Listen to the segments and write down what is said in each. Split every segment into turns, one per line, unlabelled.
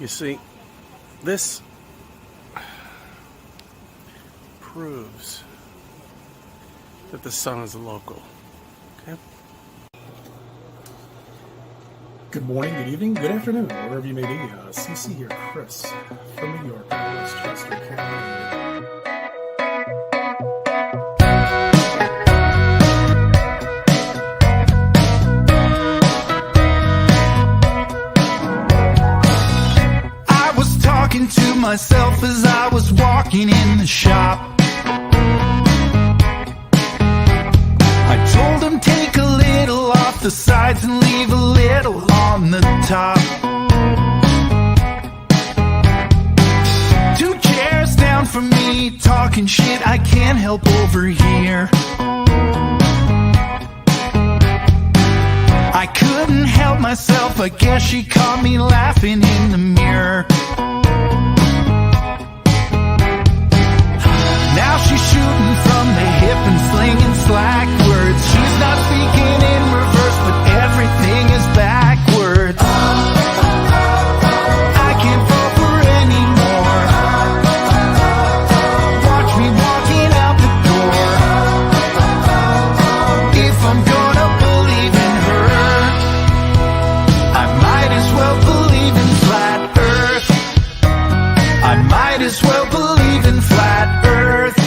You see, this proves that the sun is local. Okay?
Good morning, good evening, good afternoon, wherever you may be. CC here, Chris, from New York, Westchester County.
I was talking to myself as I was walking in the shop. I told him take a little off the sides and leave a little on the top. 2 chairs down from me, talking shit I can't help overhear. I couldn't help myself, I guess she caught me laughing in the mirror. Now she's shooting from the hip and slinging slack words. She's not speaking in reverse, but everything is backwards. I can't fall for anymore. Watch me walking out the door. If I'm gonna believe in her, I might as well believe in flat earth. I might as well believe in flat earth.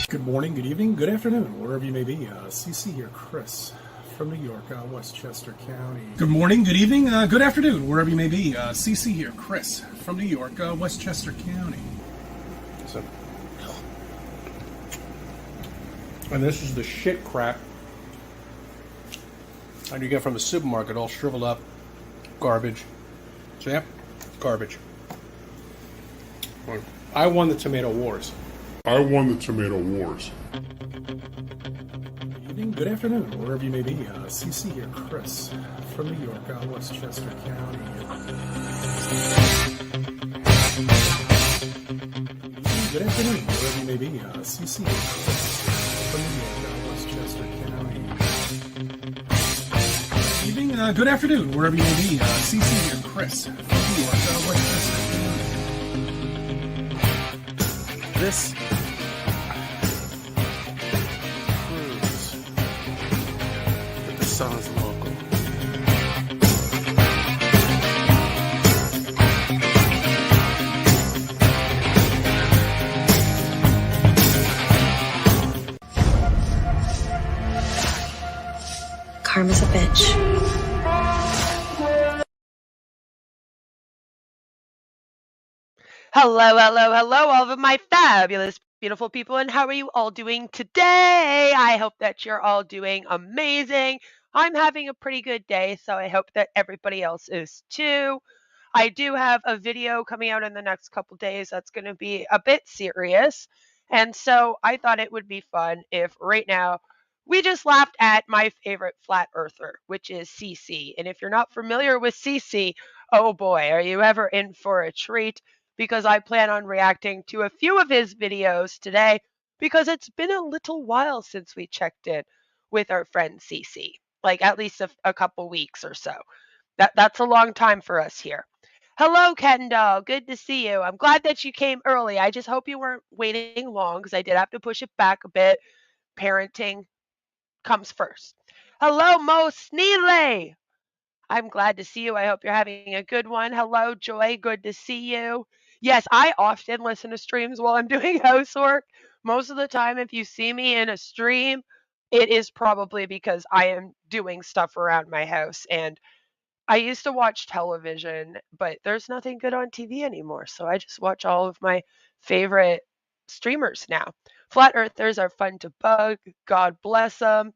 Good morning, good evening, good afternoon, wherever you may be. CC here, Chris, from New York, Westchester County. Good morning, good evening, good afternoon, wherever you may be. CC here, Chris, from New York, Westchester County.
So, and this is the shit crap and you get from a supermarket, all shriveled up, garbage. So yeah, garbage. I won the tomato wars.
Good evening, good afternoon, wherever you may be. CC here, Chris, from New York, Westchester County. Good afternoon, wherever you may be. CC here, Chris, from New York, Westchester County. Evening, good afternoon, wherever you may be. CC here, Chris, from New York, Westchester County.
This proves that the sun is local.
Karma's a bitch.
Hello, all of my fabulous, beautiful people, and how are you all doing today? I hope that you're all doing amazing. I'm having a pretty good day, so I hope that everybody else is too. I do have a video coming out in the next couple days that's going to be a bit serious, and so I thought it would be fun if right now we just laughed at my favorite flat earther, which is CC. And if you're not familiar with CC, oh boy, are you ever in for a treat? Because I plan on reacting to a few of his videos today because it's been a little while since we checked in with our friend CC, like at least a couple weeks or so. That's a long time for us here. Hello, Kendall. Good to see you. I'm glad that you came early. I just hope you weren't waiting long because I did have to push it back a bit. Parenting comes first. Hello, Mo Sneely. I'm glad to see you. I hope you're having a good one. Hello, Joy. Good to see you. Yes, I often listen to streams while I'm doing housework. Most of the time, if you see me in a stream, it is probably because I am doing stuff around my house. And I used to watch television, but there's nothing good on TV anymore. So I just watch all of my favorite streamers now. Flat Earthers are fun to bug. God bless them.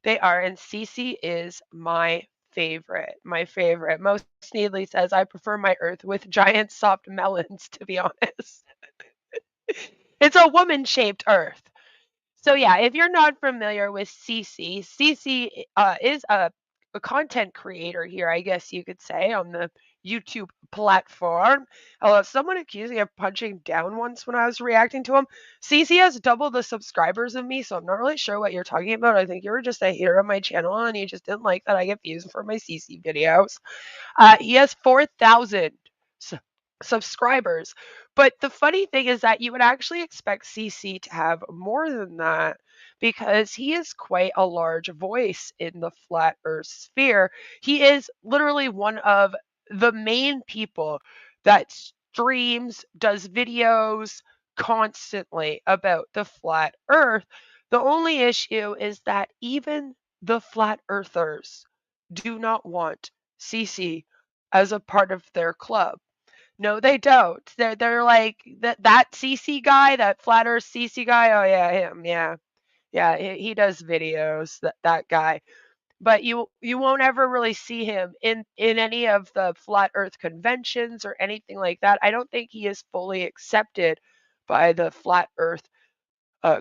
They are. And Cece is my favorite. My favorite. Most Sneedly says, I prefer my Earth with giant soft melons, to be honest. It's a woman shaped Earth. So yeah, if you're not familiar with Cece is a content creator here, I guess you could say, on the YouTube platform. Although someone accused me of punching down once when I was reacting to him. CC has double the subscribers of me, so I'm not really sure what you're talking about. I think you were just a hater of my channel and you just didn't like that I get views for my CC videos. He has 4,000 subscribers. But the funny thing is that you would actually expect CC to have more than that because he is quite a large voice in the flat earth sphere. He is literally one of the main people that streams, does videos constantly about the flat earth. The only issue is that even the flat earthers do not want CC as a part of their club. No, they don't. They're like that CC guy, that flat earth CC guy. Oh yeah, him. Yeah. Yeah, he does videos, that guy. But you won't ever really see him in any of the flat earth conventions or anything like that. I don't think he is fully accepted by the flat earth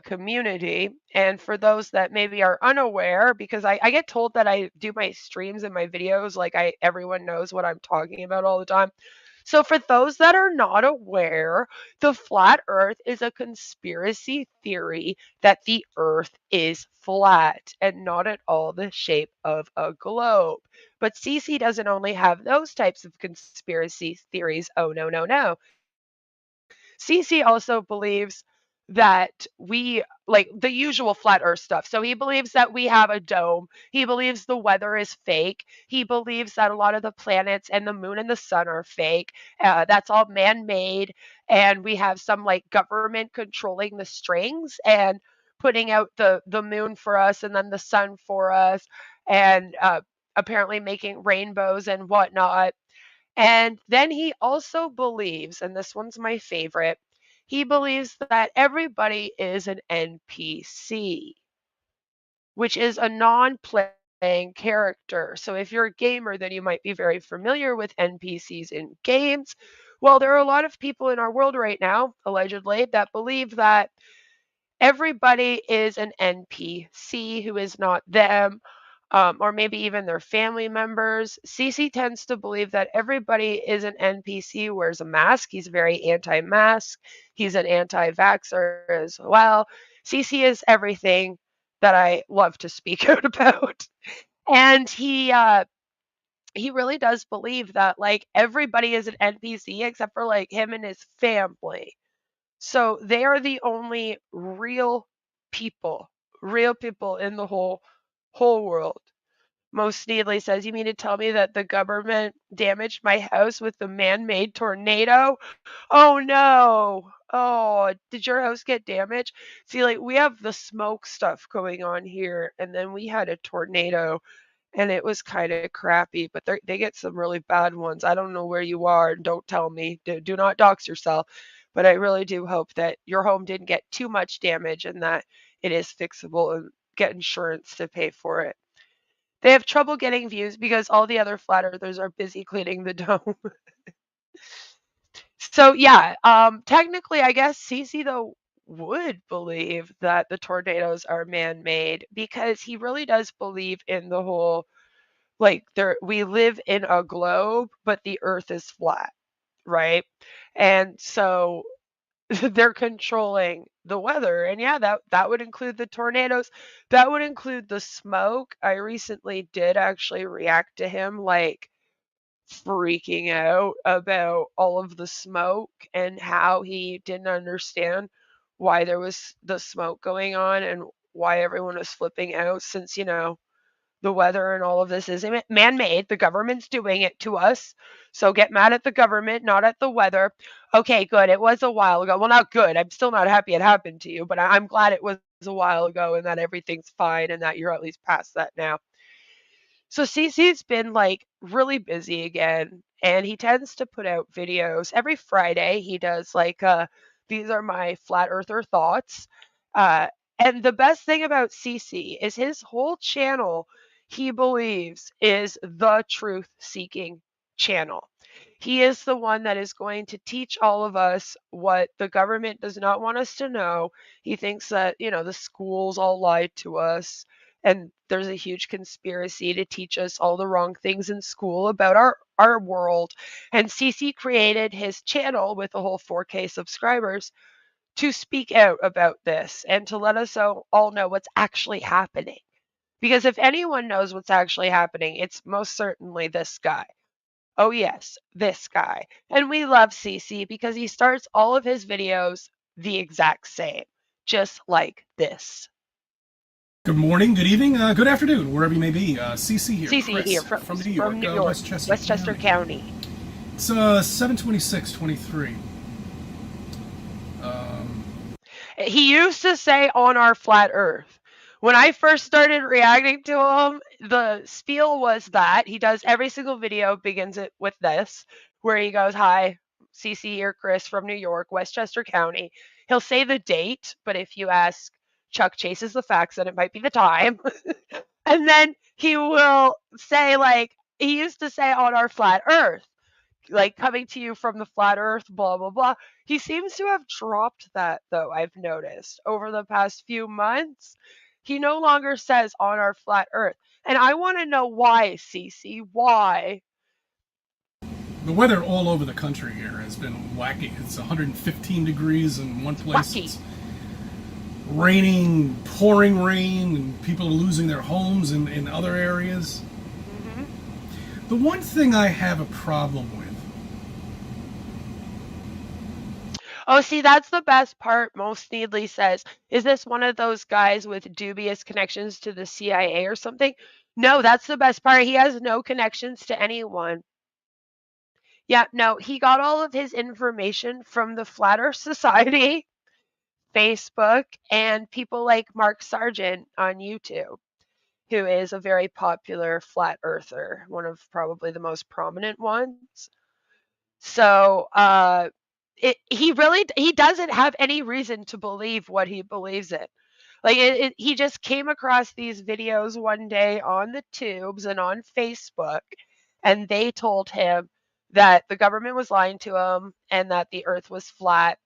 community. And for those that maybe are unaware, because I get told that I do my streams and my videos like everyone knows what I'm talking about all the time. So for those that are not aware, the flat earth is a conspiracy theory that the earth is flat and not at all the shape of a globe. But CC doesn't only have those types of conspiracy theories. Oh no, no, no. CC also believes that we like the usual flat earth stuff. So he believes that we have a dome. He believes the weather is fake. He believes that a lot of the planets and the moon and the sun are fake. That's all man-made, and we have some like government controlling the strings and putting out the moon for us and then the sun for us, and apparently making rainbows and whatnot. And then he also believes, and this one's my favorite, he believes that everybody is an NPC, which is a non playing character. So if you're a gamer, then you might be very familiar with NPCs in games. Well, there are a lot of people in our world right now, allegedly, that believe that everybody is an NPC who is not them, or maybe even their family members. CC tends to believe that everybody is an NPC, wears a mask. He's very anti mask. He's an anti vaxxer as well. CC is everything that I love to speak out about. And he really does believe that like everybody is an NPC except for like him and his family. So they are the only real people in the whole world. Most Needly says, "You mean to tell me that the government damaged my house with the man-made tornado? Oh no. Oh, did your house get damaged?" See, like we have the smoke stuff going on here, and then we had a tornado and it was kind of crappy, but they get some really bad ones. I don't know where you are, and don't tell me. Do not dox yourself. But I really do hope that your home didn't get too much damage and that it is fixable and get insurance to pay for it. They have trouble getting views because all the other flat earthers are busy cleaning the dome. So yeah, technically, I guess CC though would believe that the tornadoes are man-made because he really does believe in the whole like there we live in a globe, but the earth is flat, right? And so they're controlling the weather. And yeah, that would include the tornadoes. That would include the smoke. I recently did actually react to him like freaking out about all of the smoke and how he didn't understand why there was the smoke going on and why everyone was flipping out since, the weather and all of this is man-made. The government's doing it to us. So get mad at the government, not at the weather. Okay, good. It was a while ago. Well, not good. I'm still not happy it happened to you, but I'm glad it was a while ago and that everything's fine and that you're at least past that now. So CC's been like really busy again, and he tends to put out videos every Friday. He does like these are my flat earther thoughts. And the best thing about CC is his whole channel, he believes, is the truth seeking channel. He is the one that is going to teach all of us what the government does not want us to know. He thinks that, the schools all lied to us and there's a huge conspiracy to teach us all the wrong things in school about our world. And CC created his channel with a whole 4K subscribers to speak out about this and to let us all know what's actually happening. Because if anyone knows what's actually happening, it's most certainly this guy. Oh yes, this guy. And we love CC because he starts all of his videos the exact same, just like this.
Good morning, good evening, good afternoon, wherever you may be. CC here.
CC
Chris,
here
from New York,
Westchester County.
It's 7/26/23.
He used to say on our flat earth. When I first started reacting to him, the spiel was that he does every single video, begins it with this, where he goes, "Hi, CC here, Chris from New York, Westchester County." He'll say the date, but if you ask Chuck Chases the facts, then it might be the time. And then he will say, like, he used to say on our flat earth, like coming to you from the flat earth, blah, blah, blah. He seems to have dropped that, though, I've noticed over the past few months. He no longer says on our flat earth. And I want to know why, CC. Why?
The weather all over the country here has been wacky. It's 115 degrees in one place.
Wacky.
It's raining, pouring rain, and people are losing their homes in other areas.
Mm-hmm.
The one thing I have a problem with.
Oh, see, that's the best part. Most Needly says, is this one of those guys with dubious connections to the CIA or something? No, that's the best part. He has no connections to anyone. Yeah, no, he got all of his information from the Flat Earth Society, Facebook, and people like Mark Sargent on YouTube, who is a very popular flat earther, one of probably the most prominent ones. So, he doesn't have any reason to believe what he believes in. Like he just came across these videos one day on the tubes and on Facebook, and they told him that the government was lying to him and that the earth was flat,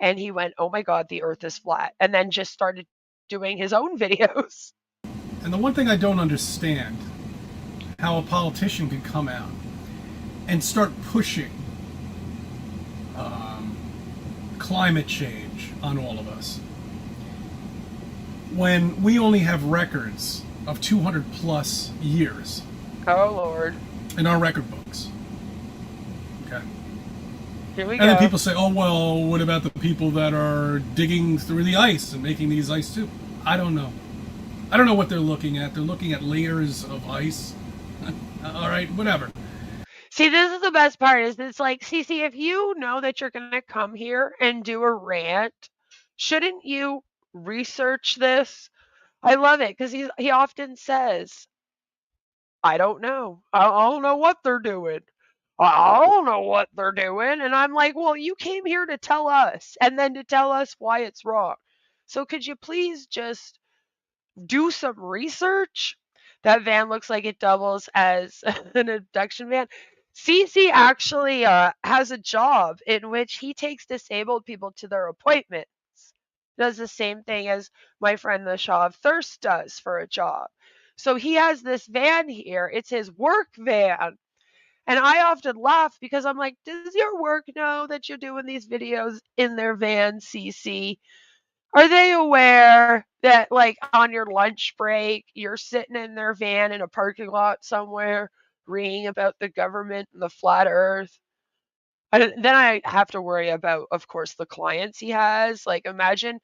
and he went, "Oh my god, the earth is flat," and then just started doing his own videos.
And the one thing I don't understand, how a politician could come out and start pushing climate change on all of us when we only have records of 200 plus years
Oh Lord.
in our record books. Okay.
Here we
And then
go.
people say, oh, well, what about the people that are digging through the ice and making these ice tubes? I don't know. I don't know what they're looking at. They're looking at layers of ice. All right, whatever.
See, this is the best part, is it's like, CC, if you know that you're going to come here and do a rant, shouldn't you research this? I love it because he often says, I don't know. I don't know what they're doing. I don't know what they're doing. And I'm like, well, you came here to tell us and then to tell us why it's wrong. So could you please just do some research? That van looks like it doubles as an abduction van. CC actually has a job in which he takes disabled people to their appointments. Does the same thing as my friend the Shaw of Thirst does for a job. So he has this van here. It's his work van. And I often laugh because I'm like, does your work know that you're doing these videos in their van, CC? Are they aware that, like, on your lunch break, you're sitting in their van in a parking lot somewhere, reading about the government and the flat earth? And then I have to worry about, of course, the clients he has. Like, imagine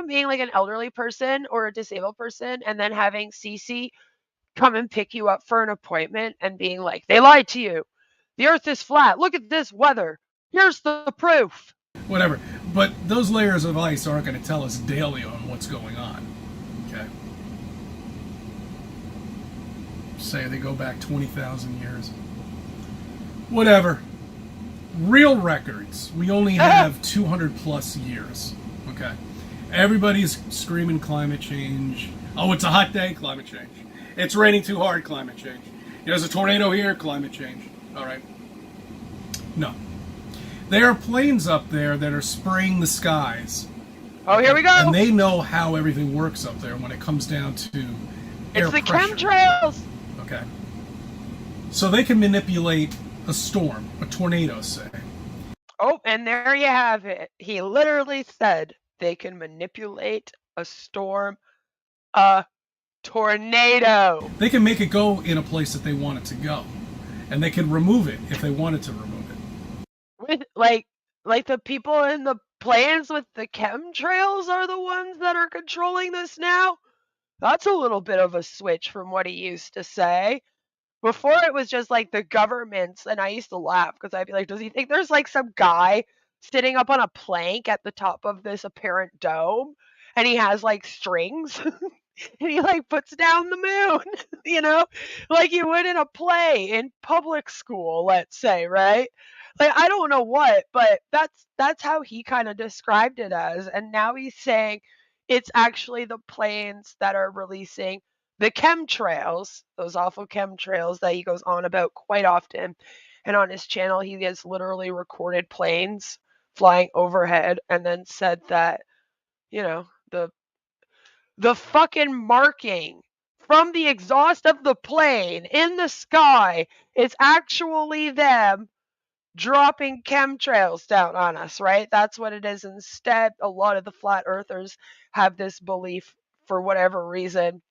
being like an elderly person or a disabled person and then having CC come and pick you up for an appointment and being like, they lied to you. The earth is flat. Look at this weather. Here's the proof.
Whatever. But those layers of ice aren't going to tell us daily on what's going on. Okay? Say they go back 20,000 years. Whatever. Real records, we only have 200 plus years. Okay? Everybody's screaming climate change. Oh, it's a hot day, climate change. It's raining too hard, climate change. There's a tornado here, climate change. All right. No. There are planes up there that are spraying the skies.
Oh, here we go.
And they know how everything works up there when it comes down to air
It's the
pressure.
chemtrails.
Okay. So they can manipulate a storm, a tornado, say.
Oh, and there you have it. He literally said they can manipulate a storm, a tornado.
They can make it go in a place that they want it to go. And they can remove it if they wanted to remove it.
With like the people in the planes with the chemtrails are the ones that are controlling this now? That's a little bit of a switch from what he used to say. Before it was just like the governments, and I used to laugh because I'd be like, does he think there's like some guy sitting up on a plank at the top of this apparent dome and he has like strings and he like puts down the moon, like you would in a play in public school, let's say, right? Like I don't know what, but that's how he kind of described it as. And now he's saying it's actually the planes that are releasing the chemtrails, those awful chemtrails that he goes on about quite often. And on his channel, he has literally recorded planes flying overhead and then said that, the fucking marking from the exhaust of the plane in the sky is actually them dropping chemtrails down on us, right? That's what it is. Instead, a lot of the flat earthers have this belief for whatever reason.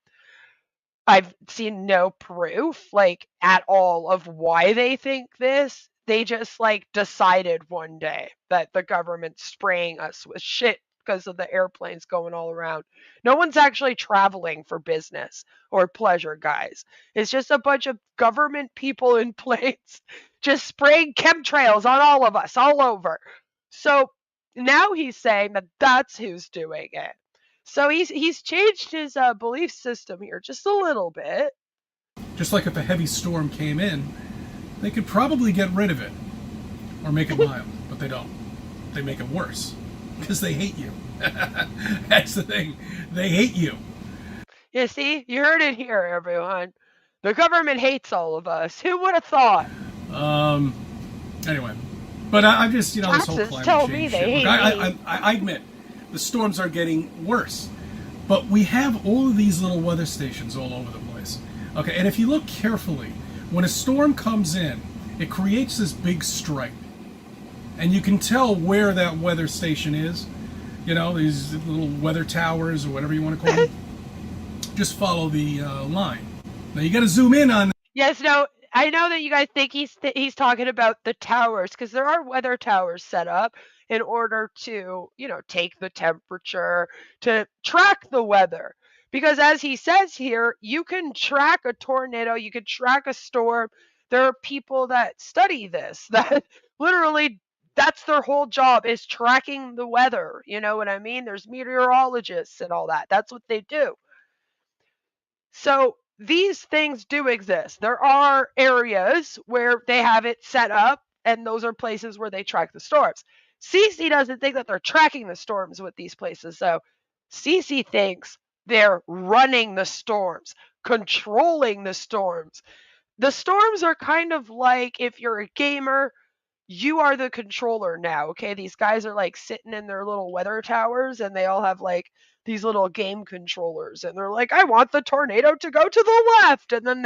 I've seen no proof, like, at all of why they think this. They just, like, decided one day that the government's spraying us with shit because of the airplanes going all around. No one's actually traveling for business or pleasure, guys. It's just a bunch of government people in planes just spraying chemtrails on all of us, all over. So now he's saying that that's who's doing it. So he's changed his belief system here just a little bit.
Just like if a heavy storm came in, they could probably get rid of it or make it mild, but they don't. They make it worse because they hate you. That's the thing. They hate you.
You see, you heard it here, everyone. The government hates all of us. Who would have thought?
Anyway, but I'm just, this whole
Taxes
climate
tell
change
me
shit.
they
Look,
hate me.
I admit the storms are getting worse, but we have all of these little weather stations all over the place. Okay, and if you look carefully, when a storm comes in, it creates this big stripe, and you can tell where that weather station is. These little weather towers or whatever you want to call them. Just follow the line. Now you got to zoom in on.
Yes, no, I know that you guys think he's talking about the towers, because there are weather towers set up in order to, take the temperature, to track the weather. Because as he says here, you can track a tornado, you can track a storm. There are people that study this, that literally that's their whole job, is tracking the weather. You know what I mean? There's meteorologists and all that. That's what they do. So these things do exist. There are areas where they have it set up, and those are places where they track the storms. Cece doesn't think that they're tracking the storms with these places. So Cece thinks they're running the storms, controlling the storms. The storms are kind of like, if you're a gamer, you are the controller now, okay? These guys are like sitting in their little weather towers, and they all have like these little game controllers, and they're like, I want the tornado to go to the left, and then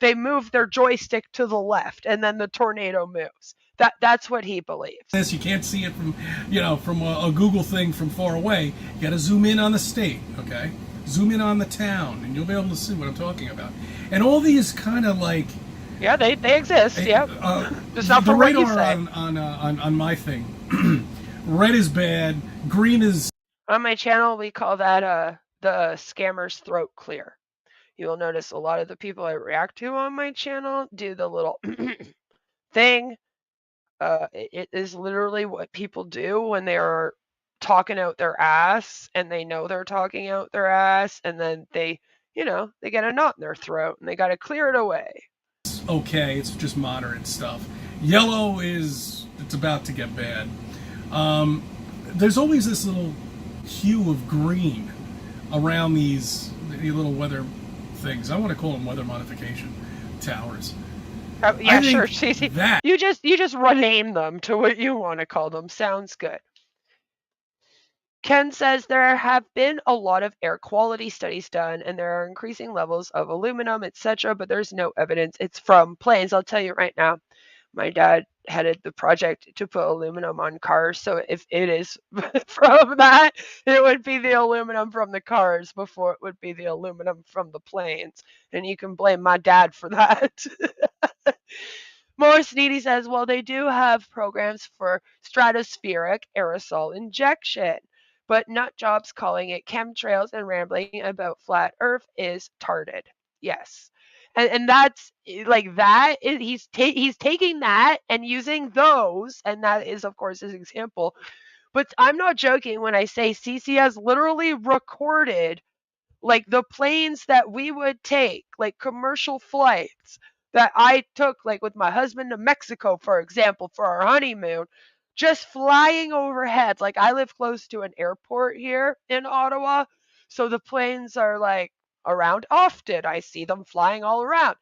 they move their joystick to the left, and then the tornado moves. That's what he believes.
This you can't see it from a Google thing from far away. You got to zoom in on the state, okay? Zoom in on the town, and you'll be able to see what I'm talking about. And all these kind of like.
Yeah, they exist. Yeah, just not
the
for what you
radar
say.
on my thing. Red is bad. Green is.
On my channel, we call that the scammer's throat clear. You'll notice a lot of the people I react to on my channel do the little thing. It is literally what people do when they are talking out their ass, and they know they're talking out their ass, and then they get a knot in their throat, and they got to clear it away.
Okay, it's just moderate stuff. Yellow it's about to get bad. There's always this little hue of green around these little weather things. I want to call them weather modification towers.
Yeah, sure.
That
you just rename them to what you want to call them. Sounds good. Ken says there have been a lot of air quality studies done and there are increasing levels of aluminum, etc., but there's no evidence it's from planes. I'll tell you right now, my dad headed the project to put aluminum on cars, so if it is from that, it would be the aluminum from the cars before it would be the aluminum from the planes, and you can blame my dad for that. More Sneedy says, well, they do have programs for stratospheric aerosol injection, but nut jobs calling it chemtrails and rambling about flat Earth is tarded. Yes. And that's like that is he's taking that and using those, and that is of course his example. But I'm not joking when I say CC has literally recorded like the planes that we would take, like commercial flights that I took, like with my husband to Mexico, for example, for our honeymoon, just flying overhead. Like I live close to an airport here in Ottawa, so the planes are like around often. I see them flying all around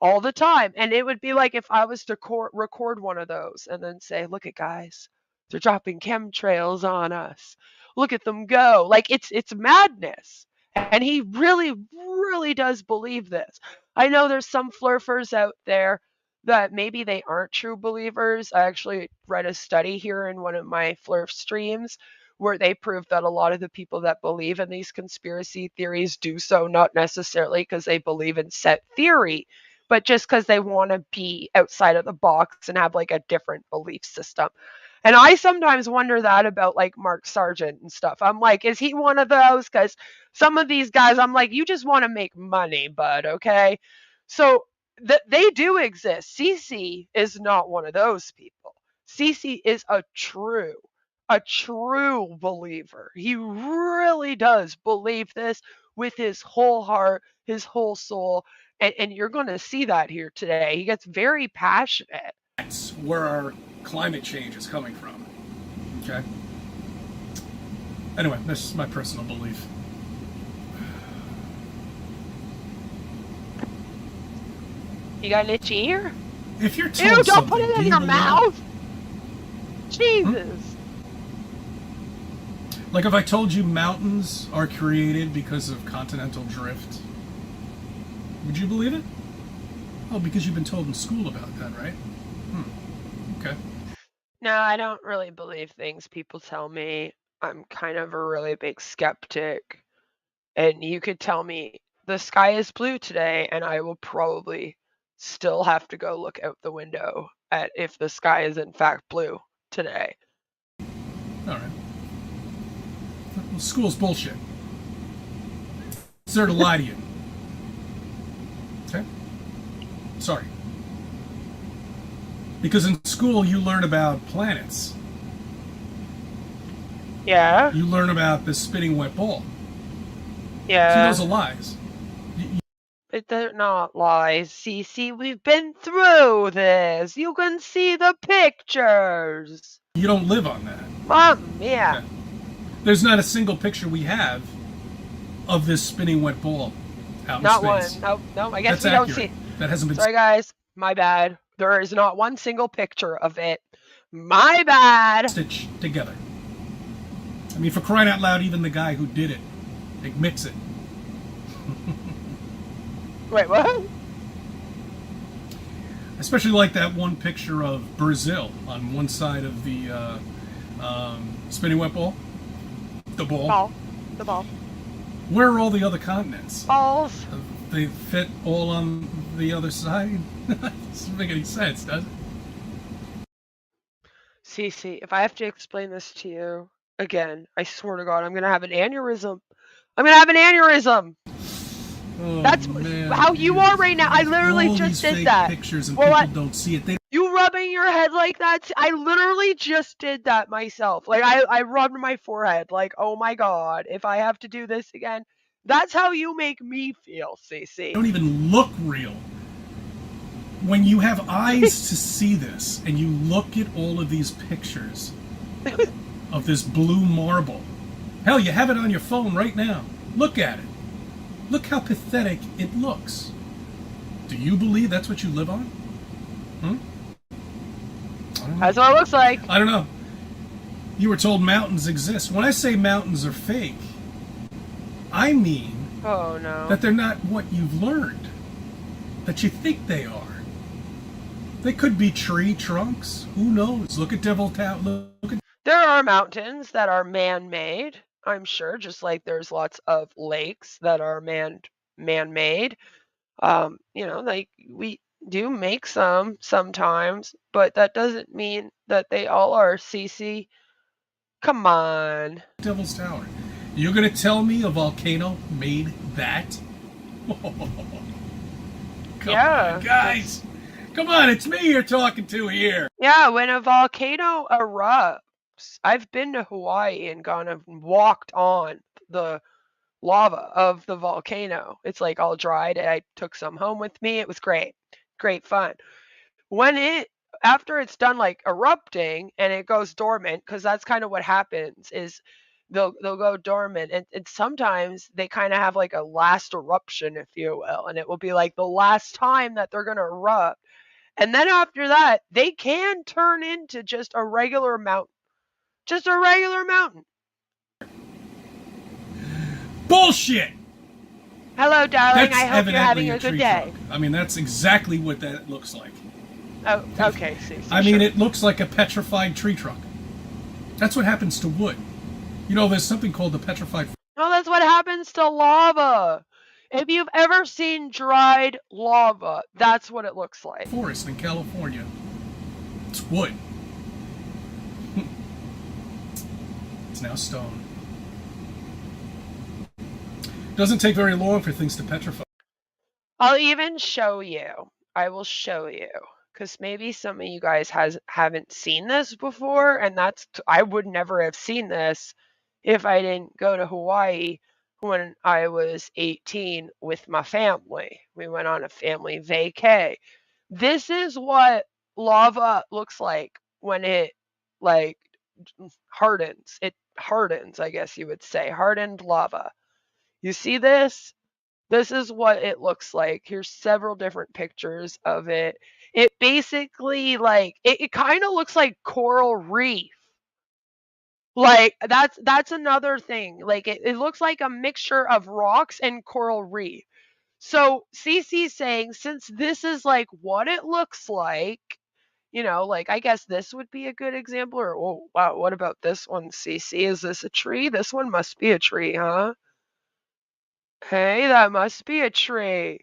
all the time. And it would be like if I was to record one of those and then say, look at guys, they're dropping chemtrails on us. Look at them go. Like it's madness. And he really, really does believe this. I know there's some flurfers out there that maybe they aren't true believers. I actually read a study here in one of my flurf streams where they proved that a lot of the people that believe in these conspiracy theories do so not necessarily because they believe in set theory, but just because they want to be outside of the box and have like a different belief system. And I sometimes wonder that about like Mark Sargent and stuff. I'm like, is he one of those? Because some of these guys, I'm like, you just want to make money, bud, okay? So they do exist. CC is not one of those people. CC is a true believer. He really does believe this with his whole heart, his whole soul. And you're going to see that here today. He gets very passionate.
That's where our climate change is coming from. Okay? Anyway, this is my personal belief.
You got an itchy ear?
If you're told
Ew, don't
something,
put it in
do
your
you
mouth! Jesus!
Like if I told you mountains are created because of continental drift, would you believe it? Oh, because you've been told in school about that, right? Okay.
No, I don't really believe things people tell me. I'm kind of a really big skeptic. And you could tell me the sky is blue today, and I will probably still have to go look out the window at if the sky is in fact blue today.
All right. Well, school's bullshit. It's there to lie to you. Okay? Sorry. Because in school you learn about planets.
Yeah?
You learn about the spinning wet ball.
Yeah.
See, those are lies.
But they're not lies, Cece. We've been through this. You can see the pictures.
You don't live on that.
Mom, yeah.
Okay. There's not a single picture we have of this spinning wet ball out
Not
in space.
one. No, I guess
That's
we
accurate.
don't see.
That hasn't been.
Sorry, guys. My bad. There is not one single picture of it. My bad.
Stitched together. I mean, for crying out loud, even the guy who did it, admits it.
Wait, what?
Especially like that one picture of Brazil on one side of the spinning wet ball. The ball.
The ball.
Where are all the other continents?
Balls.
They fit all on the other side? Doesn't make any sense, does it?
Cece, if I have to explain this to you again, I swear to God, I'm going to have an aneurysm. I'm going to have an aneurysm.
Oh,
That's
man,
how you are right now. I literally
all
just
these
did
fake
that.
Pictures and
Well,
people don't see it.
You rubbing your head like that? I literally just did that myself. Like I rubbed my forehead. Like, oh my God, if I have to do this again, that's how you make me feel, Cece.
They don't even look real. When you have eyes to see this, and you look at all of these pictures of this blue marble, hell, you have it on your phone right now. Look at it. Look how pathetic it looks. Do you believe that's what you live on?
That's what it looks like.
I don't know. You were told mountains exist. When I say mountains are fake, I mean
Oh no.
that they're not what you've learned, that you think they are. They could be tree trunks. Who knows? Look at Devil Town. Look at.
There are mountains that are man-made, I'm sure, just like there's lots of lakes that are man-made. Like we do make some sometimes, but that doesn't mean that they all are, Cece. Come on.
Devil's Tower. You're gonna tell me a volcano made that? Come on, guys. Come on, it's me you're talking to here.
Yeah, when a volcano erupts, I've been to Hawaii and gone and walked on the lava of the volcano. It's like all dried. I took some home with me. It was great. Great fun. After it's done like erupting and it goes dormant, because that's kind of what happens is they'll go dormant, and sometimes they kind of have like a last eruption, if you will, and it will be like the last time that they're gonna erupt. And then after that, they can turn into just a regular mountain. Just a regular mountain.
Bullshit!
Hello, darling.
That's
I hope you're having a good
tree
day.
trunk. I mean, that's exactly what that looks like.
Oh, okay.
I mean, it looks like a petrified tree trunk. That's what happens to wood. You know, there's something called the petrified.
No, that's what happens to lava. If you've ever seen dried lava, that's what it looks like.
Forest in California. It's wood. It's now stone. Doesn't take very long for things to petrify.
I'll even show you. I will show you. Because maybe some of you guys haven't seen this before, and I would never have seen this if I didn't go to Hawaii when I was 18 with my family. We went on a family vacay. This is what lava looks like when it like hardens. It hardens, I guess you would say. Hardened lava. You see this? This is what it looks like. Here's several different pictures of it. It basically it kind of looks like coral reef. Like that's another thing. Like it looks like a mixture of rocks and coral reef. So CC's saying, since this is like what it looks like, like I guess this would be a good example. Or oh wow, what about this one, CC? Is this a tree? This one must be a tree, huh? Hey, that must be a tree.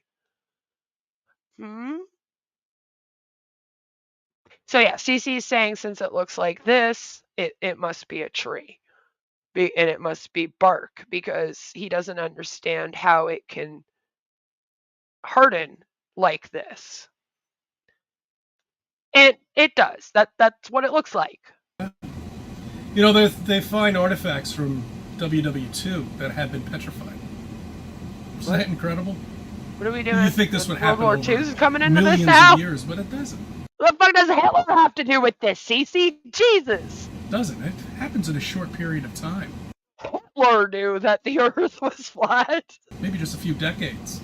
So yeah, CC's saying since it looks like this, it must be a tree. And it must be bark, because he doesn't understand how it can harden like this. And it does. That's what it looks like.
You know, they find artifacts from WW2 that have been petrified. Isn't that incredible?
What are we doing?
You think this would happen
World War II is coming into this
millions
now?
of years, but it doesn't.
What the fuck does Hitler have to do with this, CC? Jesus!
Doesn't it? Happens in a short period of time.
Hitler knew that the Earth was flat.
Maybe just a few decades.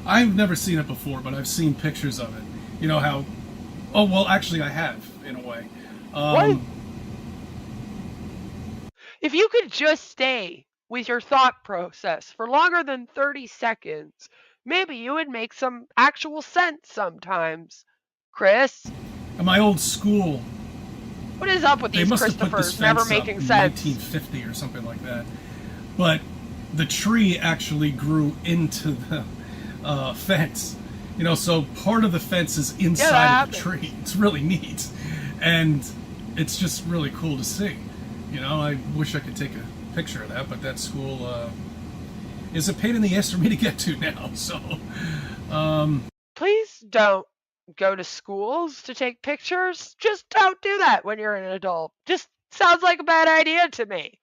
I've never seen it before, but I've seen pictures of it. You know how... Oh, well, actually, I have, in a way.
What? If you could just stay with your thought process for longer than 30 seconds, maybe you would make some actual sense sometimes. Chris?
At my old school...
What is up with these Christophers never making sense?
1950 or something like that. But the tree actually grew into the fence. You know, so part of the fence is inside of the tree. It's really neat. And it's just really cool to see. You know, I wish I could take a picture of that, but that school is a pain in the ass for me to get to now. So,
please don't go to schools to take pictures. Just don't do that when you're an adult. Just sounds like a bad idea to me.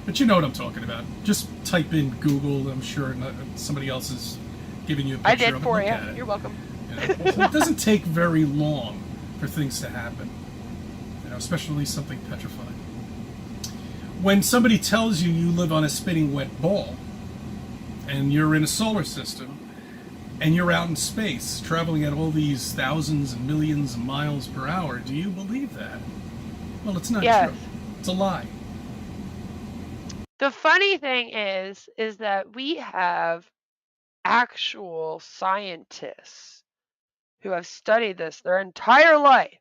But you know what I'm talking about. Just type in Google. I'm sure somebody else is giving you a picture.
I did
of it.
For
Look
you.
at it.
You're welcome.
You know, so it doesn't take very long for things to happen. You know, especially something petrified. When somebody tells you you live on a spinning wet ball and you're in a solar system, and you're out in space, traveling at all these thousands and millions of miles per hour, do you believe that? Well, it's not
Yes.
true. It's a lie.
The funny thing is that we have actual scientists who have studied this their entire life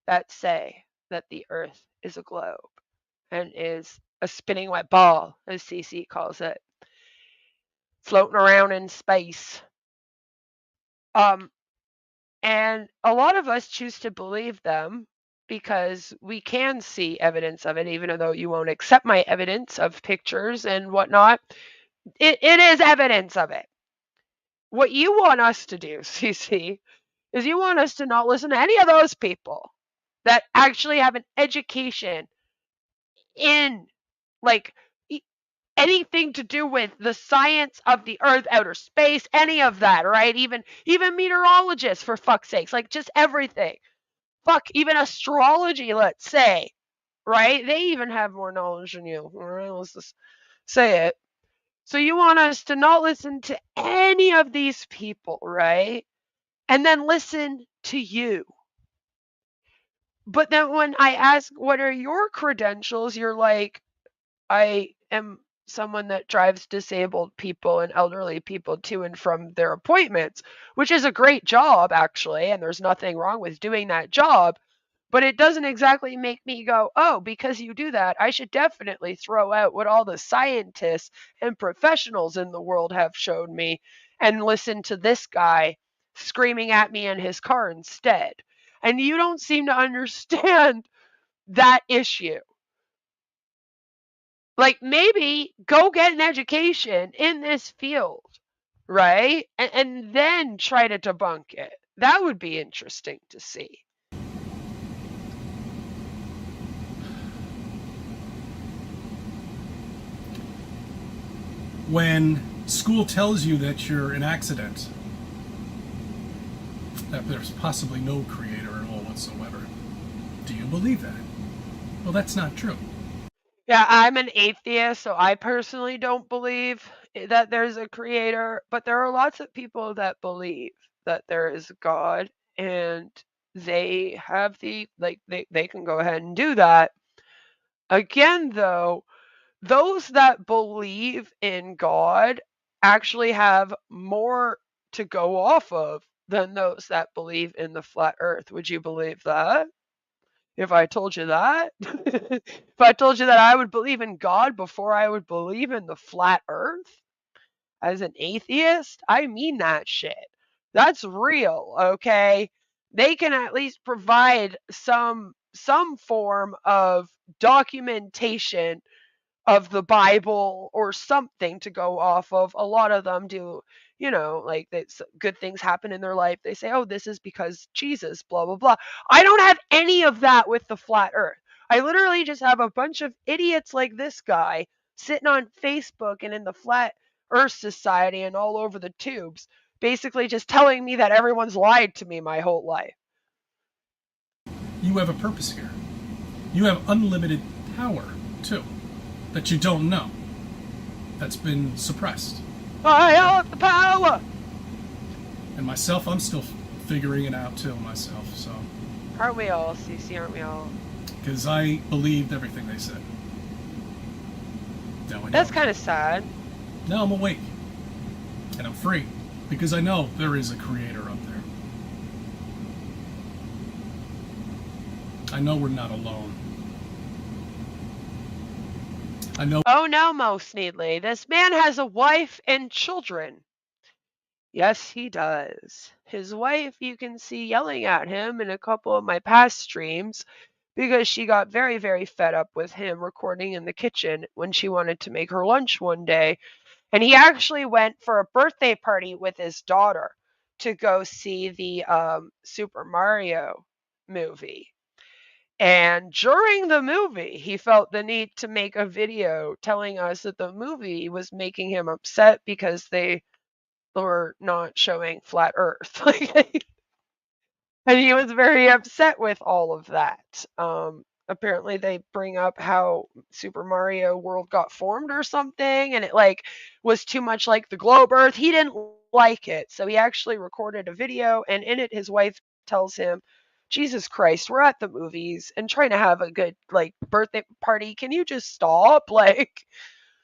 that say that the Earth is a globe and is a spinning wet ball, as CC calls it, floating around in space. And a lot of us choose to believe them because we can see evidence of it, even though you won't accept my evidence of pictures and whatnot. It is evidence of it. What you want us to do, CC, is you want us to not listen to any of those people that actually have an education in like anything to do with the science of the earth, outer space, any of that, right? Even meteorologists, for fuck's sakes, like just everything. Fuck, even astrology, let's say, right? They even have more knowledge than you. All right, let's just say it. So you want us to not listen to any of these people, right? And then listen to you. But then when I ask, what are your credentials? You're like, I am someone that drives disabled people and elderly people to and from their appointments, which is a great job, actually. And there's nothing wrong with doing that job. But it doesn't exactly make me go, oh, because you do that, I should definitely throw out what all the scientists and professionals in the world have shown me and listen to this guy screaming at me in his car instead. And you don't seem to understand that issue. Like, maybe go get an education in this field, right? And then try to debunk it. That would be interesting to see.
When school tells you that you're an accident, that there's possibly no creator at all whatsoever, do you believe that? Well, that's not true.
Yeah, I'm an atheist, so I personally don't believe that there's a creator, but there are lots of people that believe that there is a God, and they have they can go ahead and do that. Again, though, those that believe in God actually have more to go off of than those that believe in the flat earth. Would you believe that? If I told you that? If I told you that I would believe in God before I would believe in the flat earth as an atheist, I mean that shit. That's real, okay? They can at least provide some form of documentation of the Bible or something to go off of. A lot of them do, like good things happen in their life. They say, oh, this is because Jesus, blah, blah, blah. I don't have any of that with the flat earth. I literally just have a bunch of idiots like this guy sitting on Facebook and in the Flat Earth Society and all over the tubes, basically just telling me that everyone's lied to me my whole life.
You have a purpose here. You have unlimited power, too, that you don't know. That's been suppressed.
I have the power!
And myself, I'm still figuring it out, too, myself, so.
Aren't we all, Cece? Aren't we all?
Because I believed everything they said. Now I know.
That's kind of sad.
Now I'm awake. And I'm free. Because I know there is a creator up there. I know we're not alone. I know.
Oh no, most needly. This man has a wife and children. Yes, he does. His wife, you can see yelling at him in a couple of my past streams because she got very, very fed up with him recording in the kitchen when she wanted to make her lunch one day. And he actually went for a birthday party with his daughter to go see the Super Mario movie. And during the movie, he felt the need to make a video telling us that the movie was making him upset because they were not showing flat Earth. And he was very upset with all of that. Apparently they bring up how Super Mario World got formed or something, and it was too much like the globe Earth. He didn't like it. So he actually recorded a video, and in it his wife tells him, Jesus Christ, we're at the movies and trying to have a good like birthday party. Can you just stop? Like,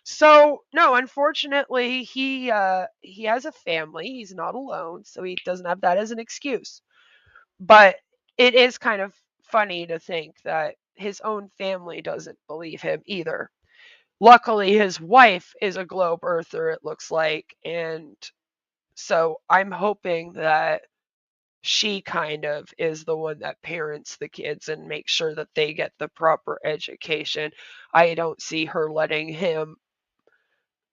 so no, unfortunately he has a family. He's not alone, so he doesn't have that as an excuse. But it is kind of funny to think that his own family doesn't believe him either. Luckily, his wife is a globe earther, it looks like, and so I'm hoping that she kind of is the one that parents the kids and makes sure that they get the proper education. I don't see her letting him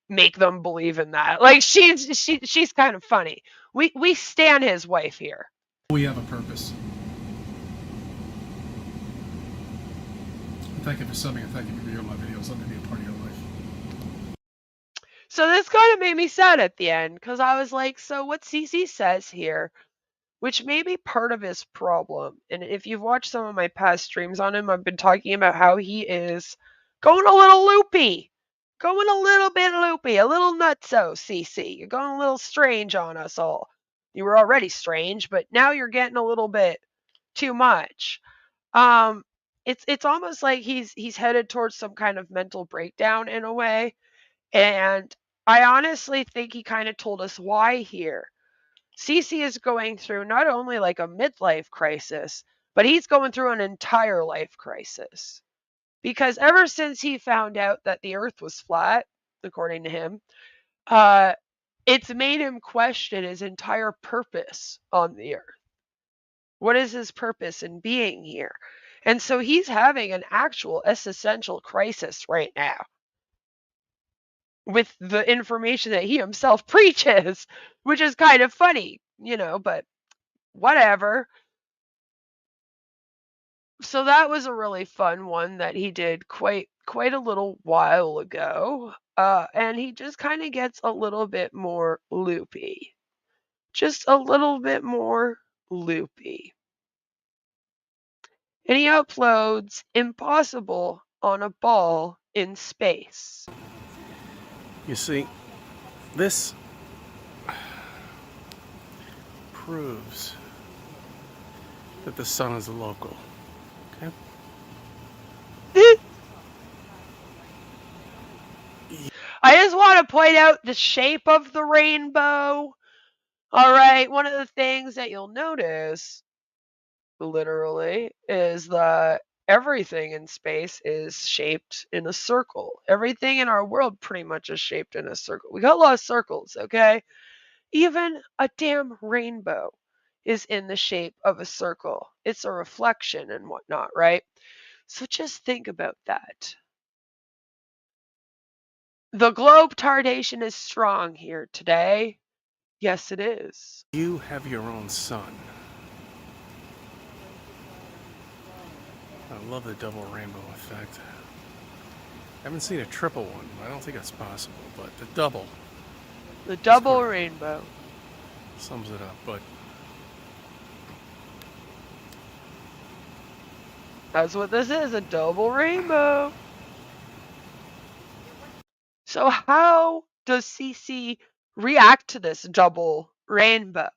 make them believe in that. Like she's kind of funny. We stan his wife here.
We have a purpose. Thank you for subbing and thank you for viewing my videos. Let me be a part of your life.
So this kind of made me sad at the end because I was like, so what CC says here, which may be part of his problem. And if you've watched some of my past streams on him, I've been talking about how he is going a little loopy. Going a little bit loopy, a little nutso, CC. You're going a little strange on us all. You were already strange, but now you're getting a little bit too much. It's almost like he's headed towards some kind of mental breakdown in a way. And I honestly think he kind of told us why here. CC is going through not only like a midlife crisis, but he's going through an entire life crisis. Because ever since he found out that the earth was flat, according to him, it's made him question his entire purpose on the earth. What is his purpose in being here? And so he's having an actual existential crisis right now with the information that he himself preaches, which is kind of funny, but whatever. So that was a really fun one that he did quite a little while ago. And he just kind of gets a little bit more loopy. Just a little bit more loopy. And he uploads Impossible on a Ball in Space.
You see, this proves that the sun is a local. Okay?
I just want to point out the shape of the rainbow. All right, one of the things that you'll notice, literally, is that everything in space is shaped in a circle. Everything in our world pretty much is shaped in a circle. We got a lot of circles, okay? Even a damn rainbow is in the shape of a circle. It's a reflection and whatnot, right? So just think about that. The globe tardation is strong here today. Yes, it is.
You have your own sun. I love the double rainbow effect. I haven't seen a triple one. I don't think that's possible, but the double.
The double rainbow
sums it up, but
that's what this is, a double rainbow. So how does CC react to this double rainbow?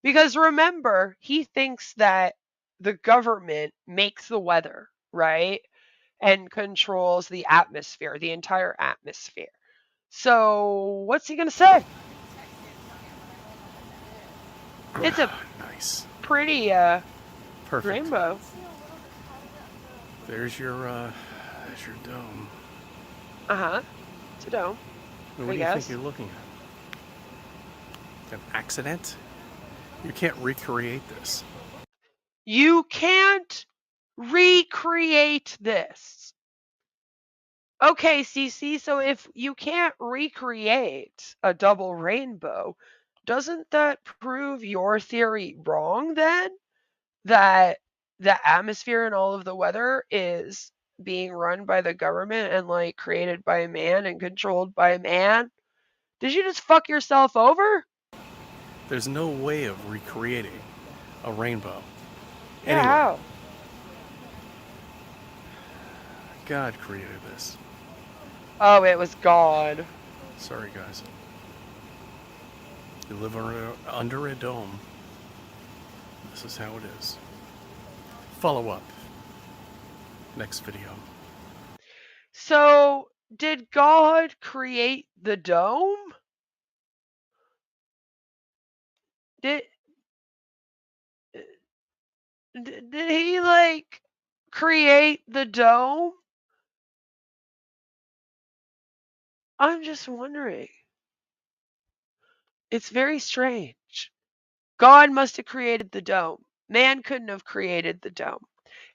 Because remember, he thinks that the government makes the weather, right? And controls the atmosphere, the entire atmosphere. So what's he going to say? It's a
nice,
pretty
perfect
rainbow.
There's your dome.
Uh-huh. It's a dome.
What do you think you're looking at? An accident? You can't recreate this.
You can't recreate this. Okay, CC, so if you can't recreate a double rainbow, doesn't that prove your theory wrong then? That the atmosphere and all of the weather is being run by the government and like created by man and controlled by man? Did you just fuck yourself over?
There's no way of recreating a rainbow.
Yeah,
anyway,
how?
God created this.
Oh, it was God.
Sorry, guys. You live under a dome. This is how it is. Follow up. Next video.
So, did God create the dome? Did he like create the dome? I'm just wondering. It's very strange. God must have created the dome. Man couldn't have created the dome.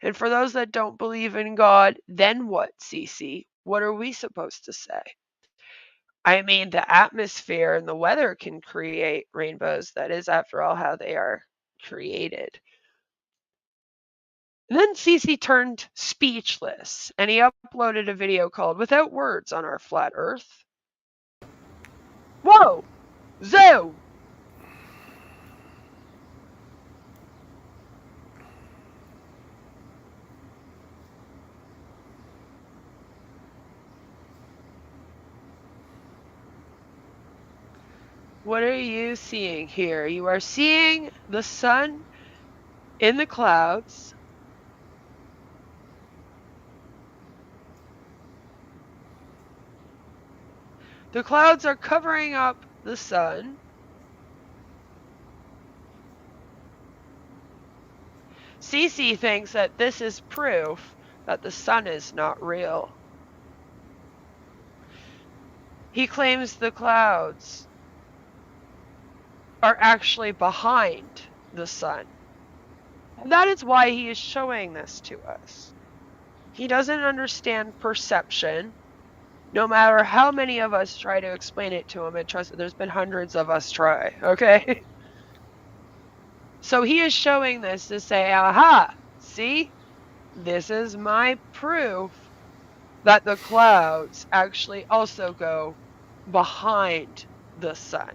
And for those that don't believe in God, then what, Cece? What are we supposed to say? I mean, the atmosphere and the weather can create rainbows. That is, after all, how they are created. And then Cece turned speechless, and he uploaded a video called Without Words on Our Flat Earth. Whoa! Zoom! What are you seeing here? You are seeing the sun in the clouds. The clouds are covering up the sun. Cece thinks that this is proof that the sun is not real. He claims the clouds are actually behind the sun. And that is why he is showing this to us. He doesn't understand perception. No matter how many of us try to explain it to him, and trust me, there's been hundreds of us try, okay? So he is showing this to say, aha, see? This is my proof that the clouds actually also go behind the sun.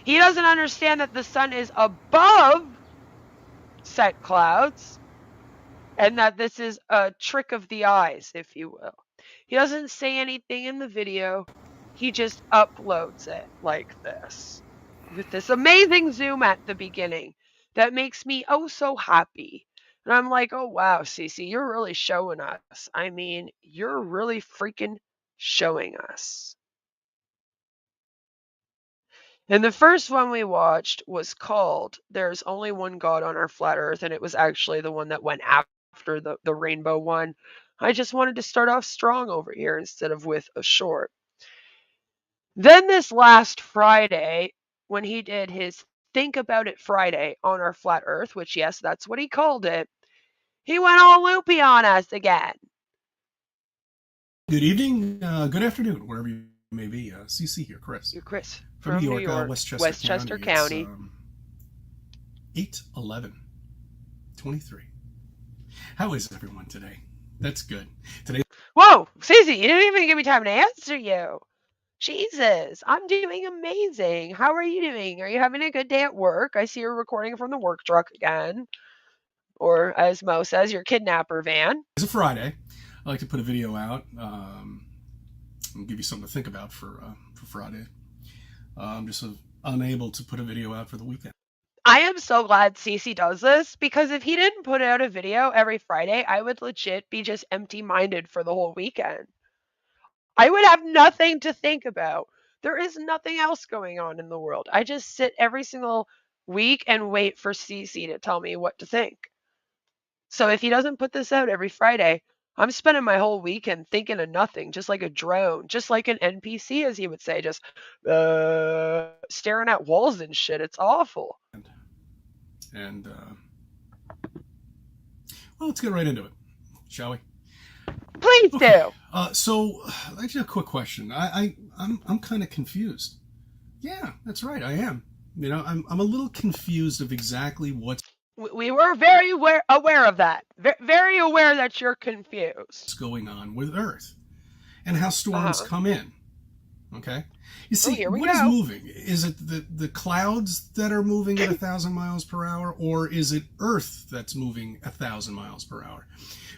He doesn't understand that the sun is above set clouds and that this is a trick of the eyes, if you will. He doesn't say anything in the video. He just uploads it like this with this amazing zoom at the beginning that makes me oh so happy. And I'm like, oh wow, Cece, you're really showing us. I mean, you're really freaking showing us. And the first one we watched was called There's Only One God on Our Flat Earth, and it was actually the one that went after the rainbow one. I just wanted to start off strong over here instead of with a short. Then this last Friday, when he did his Think About It Friday on Our Flat Earth, which yes, that's what he called it, he went all loopy on us again.
Good evening, good afternoon, wherever you may be. CC here, Chris.
You're Chris
From New York, Westchester
County.
It's 8/11/23. How is everyone today? That's good. Today.
Whoa, Susie, you didn't even give me time to answer you. Jesus, I'm doing amazing. How are you doing? Are you having a good day at work? I see you're recording from the work truck again. Or as Mo says, your kidnapper van.
It's a Friday. I like to put a video out and give you something to think about for Friday. I'm just unable to put a video out for the weekend.
I am so glad Cece does this, because if he didn't put out a video every Friday, I would legit be just empty-minded for the whole weekend. I would have nothing to think about. There is nothing else going on in the world. I just sit every single week and wait for Cece to tell me what to think. So if he doesn't put this out every Friday, I'm spending my whole weekend thinking of nothing, just like a drone, just like an NPC, as he would say, just staring at walls and shit. It's awful.
And well, let's get right into it, shall we?
Please do.
So, actually, a quick question. I'm kind of confused. Yeah, that's right. I am. You know, I'm a little confused of exactly what's.
We were very aware of that. Very aware that you're confused.
Going on with Earth and how storms come in. Okay? You see, what is moving? Is it the clouds that are moving at 1,000 miles per hour, or is it Earth that's moving 1,000 miles per hour?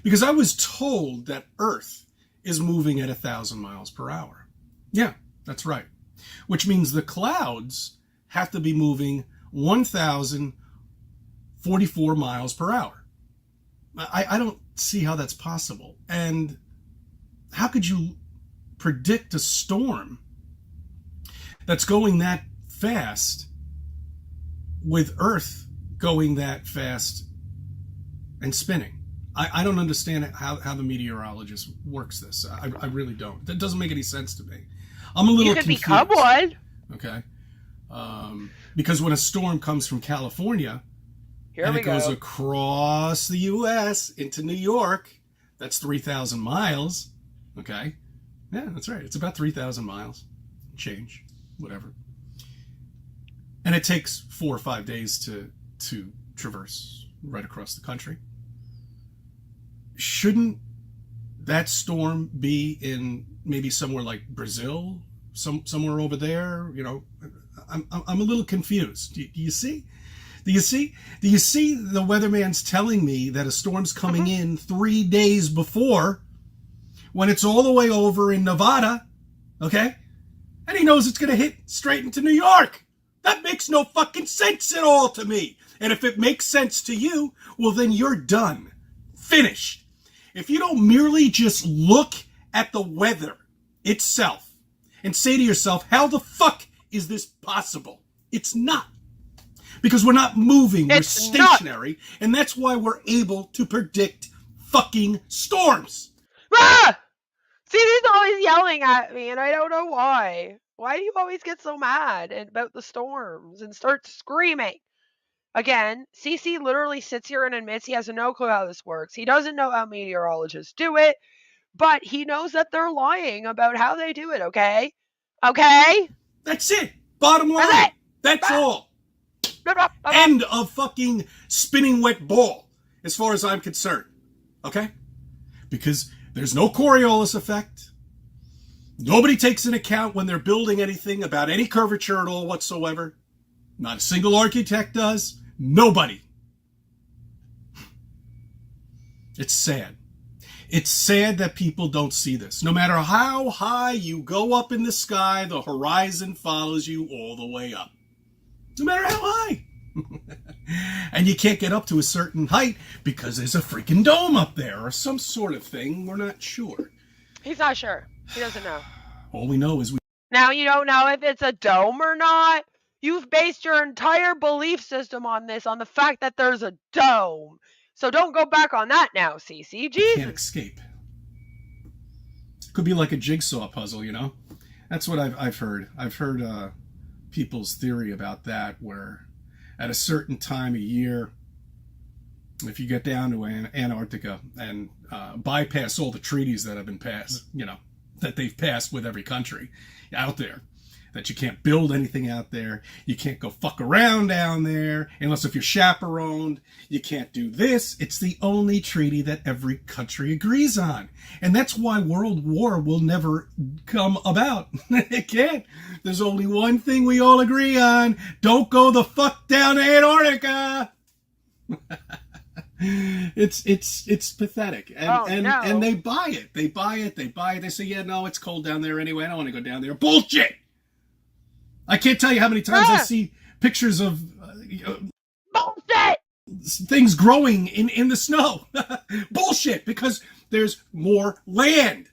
Because I was told that Earth is moving at 1,000 miles per hour. Yeah, That's right. Which means the clouds have to be moving 1,044 miles per hour. I don't see how that's possible. And how could you predict a storm that's going that fast with Earth going that fast and spinning? I don't understand how the meteorologist works this. I really don't. That doesn't make any sense to me. I'm a little
You could
confused.
become one.
Okay. Because when a storm comes from California and it goes across the U.S. into New York, that's 3,000 miles. Okay. Yeah, that's right. It's about 3,000 miles. Change. Whatever. And it takes 4 or 5 days to traverse right across the country. Shouldn't that storm be in maybe somewhere like Brazil, somewhere over there? You know, I'm a little confused. Do you see? Do you see the weatherman's telling me that a storm's coming in 3 days before, when it's all the way over in Nevada, okay? And he knows it's going to hit straight into New York. That makes no fucking sense at all to me. And if it makes sense to you, well, then you're done. Finished. If you don't merely just look at the weather itself and say to yourself, how the fuck is this possible? It's not. Because we're not moving, we're stationary, and that's why we're able to predict fucking storms.
Ah! See, he's always yelling at me, and I don't know why. Why do you always get so mad about the storms and start screaming? Again, CC literally sits here and admits he has no clue how this works. He doesn't know how meteorologists do it, but he knows that they're lying about how they do it, okay? Okay?
That's it. Bottom line. That's all. End of fucking spinning wet ball, as far as I'm concerned. Okay? Because there's no Coriolis effect. Nobody takes into account when they're building anything about any curvature at all whatsoever. Not a single architect does. Nobody. It's sad. It's sad that people don't see this. No matter how high you go up in the sky, the horizon follows you all the way up. No matter how high. And you can't get up to a certain height because there's a freaking dome up there or some sort of thing. We're not sure.
He's not sure. He doesn't know.
All we know is
Now you don't know if it's a dome or not. You've based your entire belief system on this, on the fact that there's a dome. So don't go back on that now, CC. Jesus.
Can't escape. It could be like a jigsaw puzzle, you know? That's what I've heard. I've heard people's theory about that, where at a certain time of year, if you get down to Antarctica and bypass all the treaties that have been passed, you know, that they've passed with every country out there, that you can't build anything out there, you can't go fuck around down there, unless if you're chaperoned, you can't do this. It's the only treaty that every country agrees on. And that's why World War will never come about. It can't. There's only one thing we all agree on. Don't go the fuck down to Antarctica. It's pathetic. And they buy it. They buy it. They say, yeah, no, it's cold down there anyway. I don't want to go down there. Bullshit! I can't tell you how many times I see pictures of
bullshit
things growing in the snow. Bullshit, because there's more land.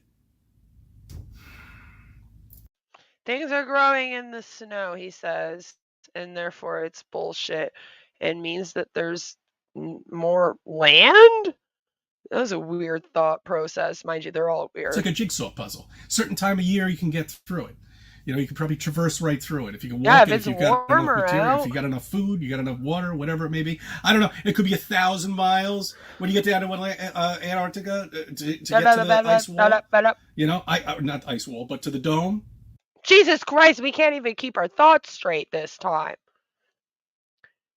Things are growing in the snow, he says, and therefore it's bullshit. It means that there's more land? That was a weird thought process. Mind you, they're all weird.
It's like a jigsaw puzzle. Certain time of year you can get through it. You know, you can probably traverse right through it. If you can walk if you've got enough material, if you got enough food, you got enough water, whatever it may be. I don't know. It could be 1,000 miles when you get down to Antarctica to get to the ice wall. You know, not ice wall, but to the dome.
Jesus Christ, we can't even keep our thoughts straight this time.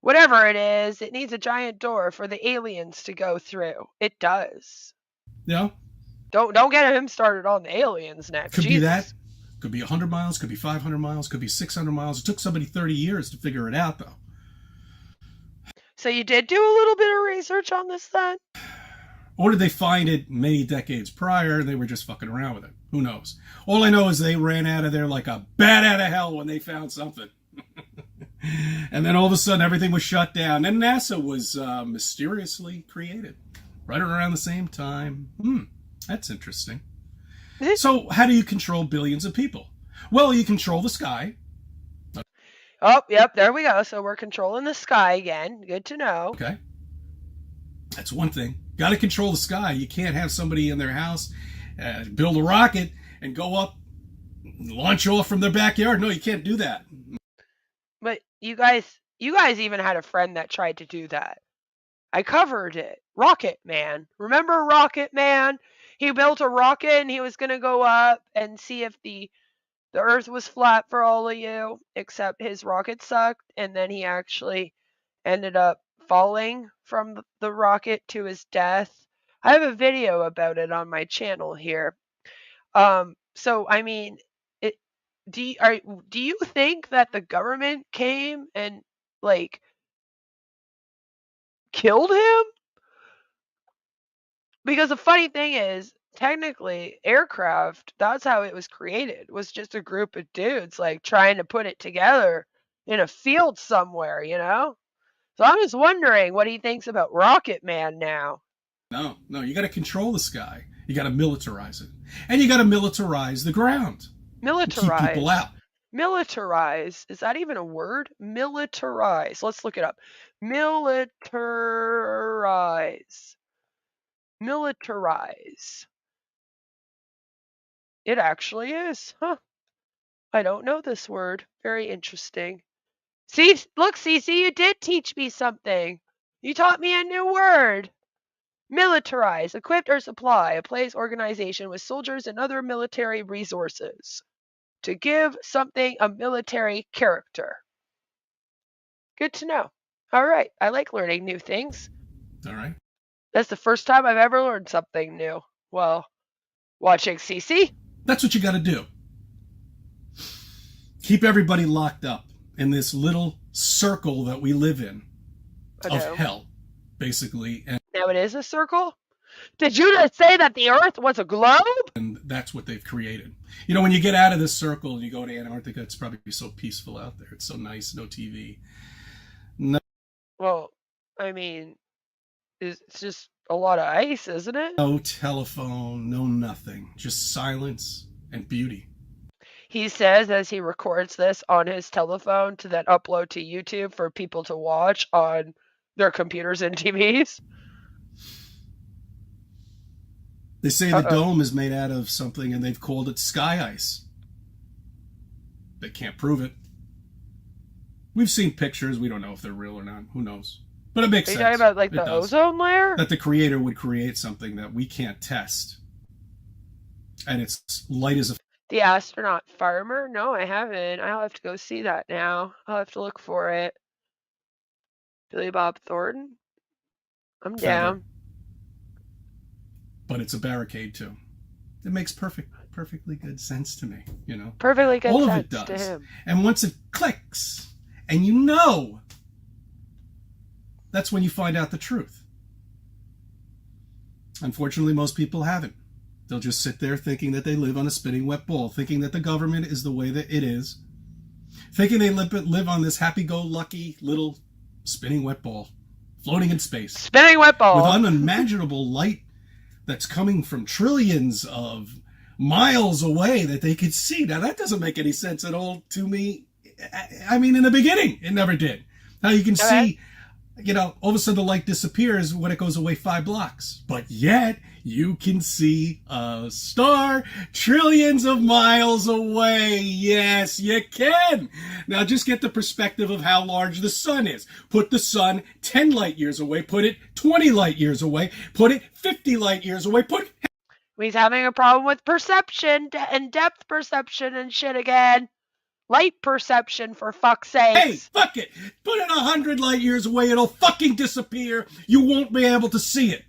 Whatever it is, it needs a giant door for the aliens to go through. It does.
Yeah.
Don't get him started on the aliens next.
Could be that. Could be 100 miles, could be 500 miles, could be 600 miles. It took somebody 30 years to figure it out, though.
So you did do a little bit of research on this then?
Or did they find it many decades prior and they were just fucking around with it? Who knows? All I know is they ran out of there like a bat out of hell when they found something. And then all of a sudden everything was shut down. And NASA was mysteriously created right around the same time. That's interesting. So how do you control billions of people? Well, you control the sky.
Oh, yep, there we go. So we're controlling the sky again. Good to know.
Okay. That's one thing. Got to control the sky. You can't have somebody in their house build a rocket and go up, launch off from their backyard. No, you can't do that.
But you guys even had a friend that tried to do that. I covered it. Rocket Man. Remember Rocket Man? He built a rocket and he was going to go up and see if the earth was flat for all of you, except his rocket sucked, and then he actually ended up falling from the rocket to his death. I have a video about it on my channel here. So I mean, do you think that the government came and like killed him? Because the funny thing is, technically, aircraft, that's how it was created, was just a group of dudes like trying to put it together in a field somewhere, you know? So I'm just wondering what he thinks about Rocket Man now.
No, you got to control the sky. You got to militarize it. And you got to militarize the ground.
Militarize.
Keep people out.
Militarize. Is that even a word? Militarize. Let's look it up. Militarize. Militarize. It actually is. Huh. I don't know this word. Very interesting. See, look, Cece, you did teach me something. You taught me a new word. Militarize, equipped or supply a place organization with soldiers and other military resources to give something a military character. Good to know. All right, I like learning new things.
All right.
That's the first time I've ever learned something new. Well, watching CC.
That's what you got to do. Keep everybody locked up in this little circle that we live in of hell, basically. And
now it is a circle? Did you just say that the Earth was a globe?
And that's what they've created. You know, when you get out of this circle and you go to Antarctica, it's probably so peaceful out there. It's so nice, no TV. No.
Well, I mean, it's just a lot of ice, isn't it?
No telephone, no nothing. Just silence and beauty.
He says as he records this on his telephone to then upload to YouTube for people to watch on their computers and TVs.
They say the dome is made out of something and they've called it sky ice. They can't prove it. We've seen pictures. We don't know if they're real or not. Who knows? But it makes sense.
Are you talking about like the ozone layer?
That the creator would create something that we can't test. And it's light as a...
The Astronaut Farmer? No, I haven't. I'll have to go see that now. I'll have to look for it. Billy Bob Thornton? I'm down.
But it's a barricade too. It makes perfectly good sense to me, you know.
Perfectly good
sense.
All
of it does. To him. And once it clicks, and you know, that's when you find out the truth. Unfortunately, most people haven't. They'll just sit there thinking that they live on a spinning wet ball, thinking that the government is the way that it is, thinking they live on this happy-go-lucky little spinning wet ball, floating in space.
Spinning wet ball.
With unimaginable light that's coming from trillions of miles away that they could see. Now, that doesn't make any sense at all to me. I mean, in the beginning, it never did. Now, you can see, you know, all of a sudden the light disappears when it goes away 5 blocks. But yet, you can see a star trillions of miles away. Yes, you can. Now, just get the perspective of how large the sun is. Put the sun 10 light years away. Put it 20 light years away. Put it 50 light years away.
He's having a problem with perception and depth perception and shit again. Light perception, for fuck's sake.
Hey, fuck it. Put it 100 light years away. It'll fucking disappear. You won't be able to see it.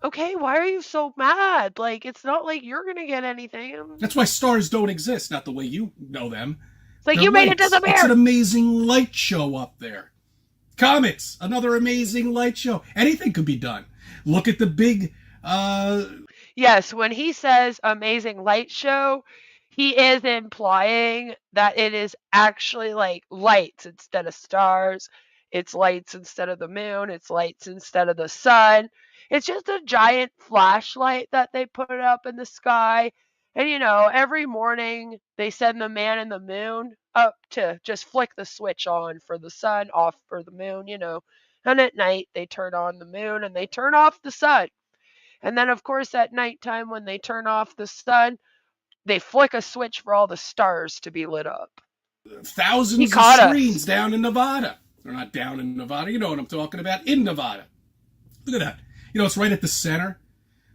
Okay, why are you so mad? Like, it's not like you're going to get anything.
That's why stars don't exist, not the way you know them.
It's like you made it disappear.
It's an amazing light show up there. Comets, another amazing light show. Anything could be done. Look at the big...
Yes, when he says amazing light show, he is implying that it is actually like lights instead of stars. It's lights instead of the moon. It's lights instead of the sun. It's just a giant flashlight that they put up in the sky. And every morning they send the man and the moon up to just flick the switch on for the sun, off for the moon. And at night they turn on the moon and they turn off the sun. And then, of course, at nighttime when they turn off the sun, they flick a switch for all the stars to be lit up. He
Thousands of
caught
screens
us.
down in Nevada. They're not down in Nevada. You know what I'm talking about. In Nevada. Look at that. It's right at the center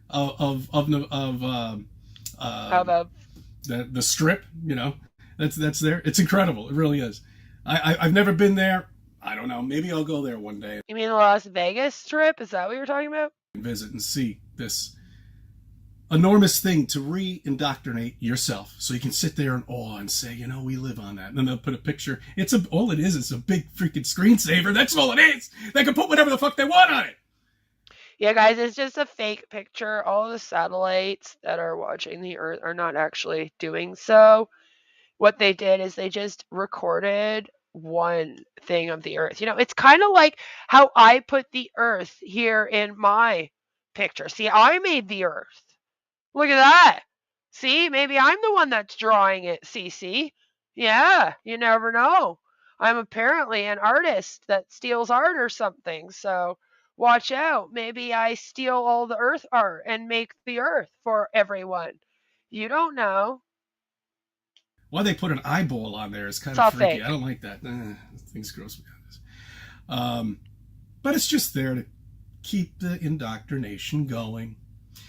of the strip. That's there. It's incredible. It really is. I've never been there. I don't know. Maybe I'll go there one day
You mean the Las Vegas Strip? Is that what you're talking about?
and visit and see this enormous thing to re-indoctrinate yourself, so you can sit there in awe and say, we live on that. And then they'll put a picture. All it is a big freaking screensaver. That's all it is. They can put whatever the fuck they want on it.
Yeah, guys, it's just a fake picture. All the satellites that are watching the Earth are not actually doing so. What they did is they just recorded one thing of the Earth. It's kind of like how I put the Earth here in my picture. See, I made the Earth. Look at that. See, maybe I'm the one that's drawing it, Cece. Yeah, you never know. I'm apparently an artist that steals art or something. So watch out. Maybe I steal all the Earth art and make the Earth for everyone. You don't know.
Why they put an eyeball on there is kind
It's all
of freaky.
fake.
I don't like that. Things gross me out. But it's just there to keep the indoctrination going.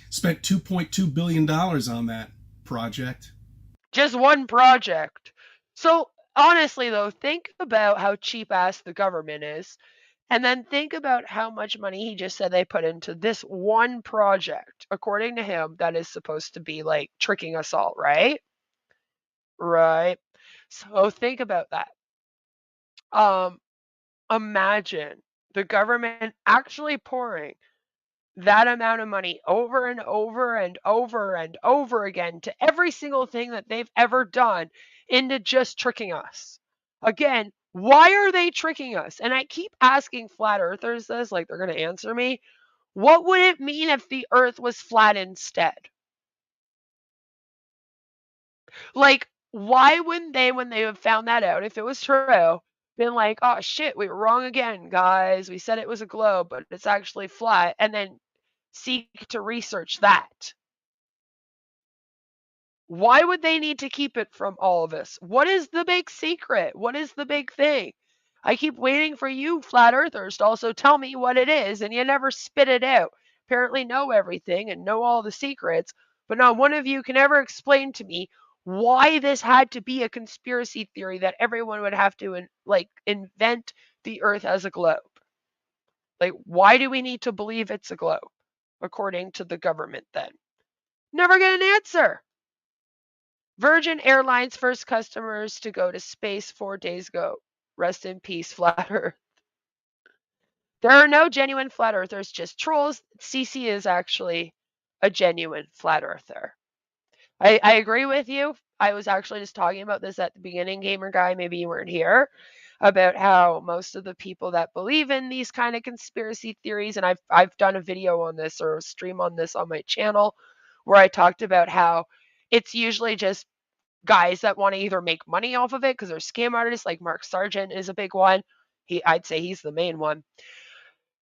Spent $2.2 billion on that project.
Just one project. So honestly, though, think about how cheap ass the government is. And then think about how much money he just said they put into this one project, according to him, that is supposed to be like tricking us all, right? Right. So think about that. Imagine the government actually pouring that amount of money over and over and over and over again to every single thing that they've ever done into just tricking us. Again, why are they tricking us? And I keep asking flat earthers this, like they're going to answer me. What would it mean if the earth was flat instead? Like, why wouldn't they, when they have found that out, if it was true, been like, oh shit, we were wrong again, guys. We said it was a globe, but it's actually flat, and then seek to research that? Why would they need to keep it from all of us? What is the big secret? What is the big thing? I keep waiting for you flat earthers to also tell me what it is, and you never spit it out. Apparently know everything and know all the secrets, but not one of you can ever explain to me why this had to be a conspiracy theory that everyone would have to invent the earth as a globe. Like, why do we need to believe it's a globe according to the government then? Never get an answer. Virgin Airlines first customers to go to space 4 days ago. Rest in peace, flat earth. There are no genuine flat earthers, just trolls. CC is actually a genuine flat earther. I agree with you. I was actually just talking about this at the beginning, gamer guy. Maybe you weren't here, about how most of the people that believe in these kind of conspiracy theories, and I've done a video on this or a stream on this on my channel where I talked about how it's usually just guys that want to either make money off of it because they're scam artists, like Mark Sargent is a big one. I'd say he's the main one.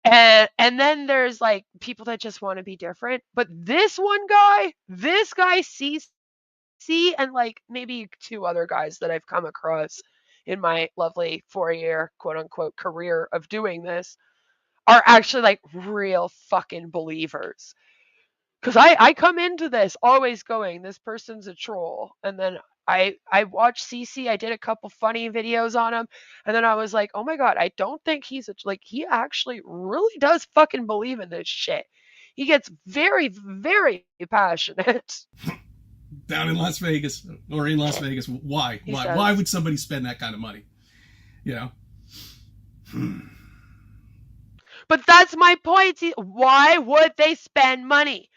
And then there's like people that just want to be different. But this guy sees and like maybe 2 other guys that I've come across in my lovely 4-year quote unquote career of doing this are actually like real fucking believers. Because I come into this always going, this person's a troll. And then I watched CC. I did a couple funny videos on him. And then I was like, oh my God, I don't think he's he actually really does fucking believe in this shit. He gets very, very passionate.
Down in Las Vegas, or in Las Vegas. Why? Why would somebody spend that kind of money?
But that's my point. Why would they spend money?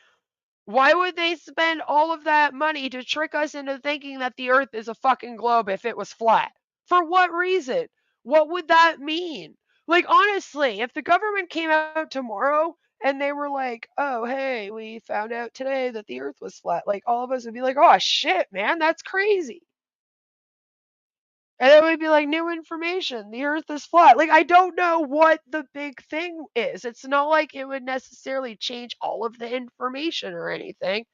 Why would they spend all of that money to trick us into thinking that the Earth is a fucking globe if it was flat? For what reason? What would that mean? Like, honestly, if the government came out tomorrow and they were like, oh, hey, we found out today that the Earth was flat, like, all of us would be like, oh, shit, man, that's crazy. And it would be like new information. The Earth is flat. Like, I don't know what the big thing is. It's not like it would necessarily change all of the information or anything,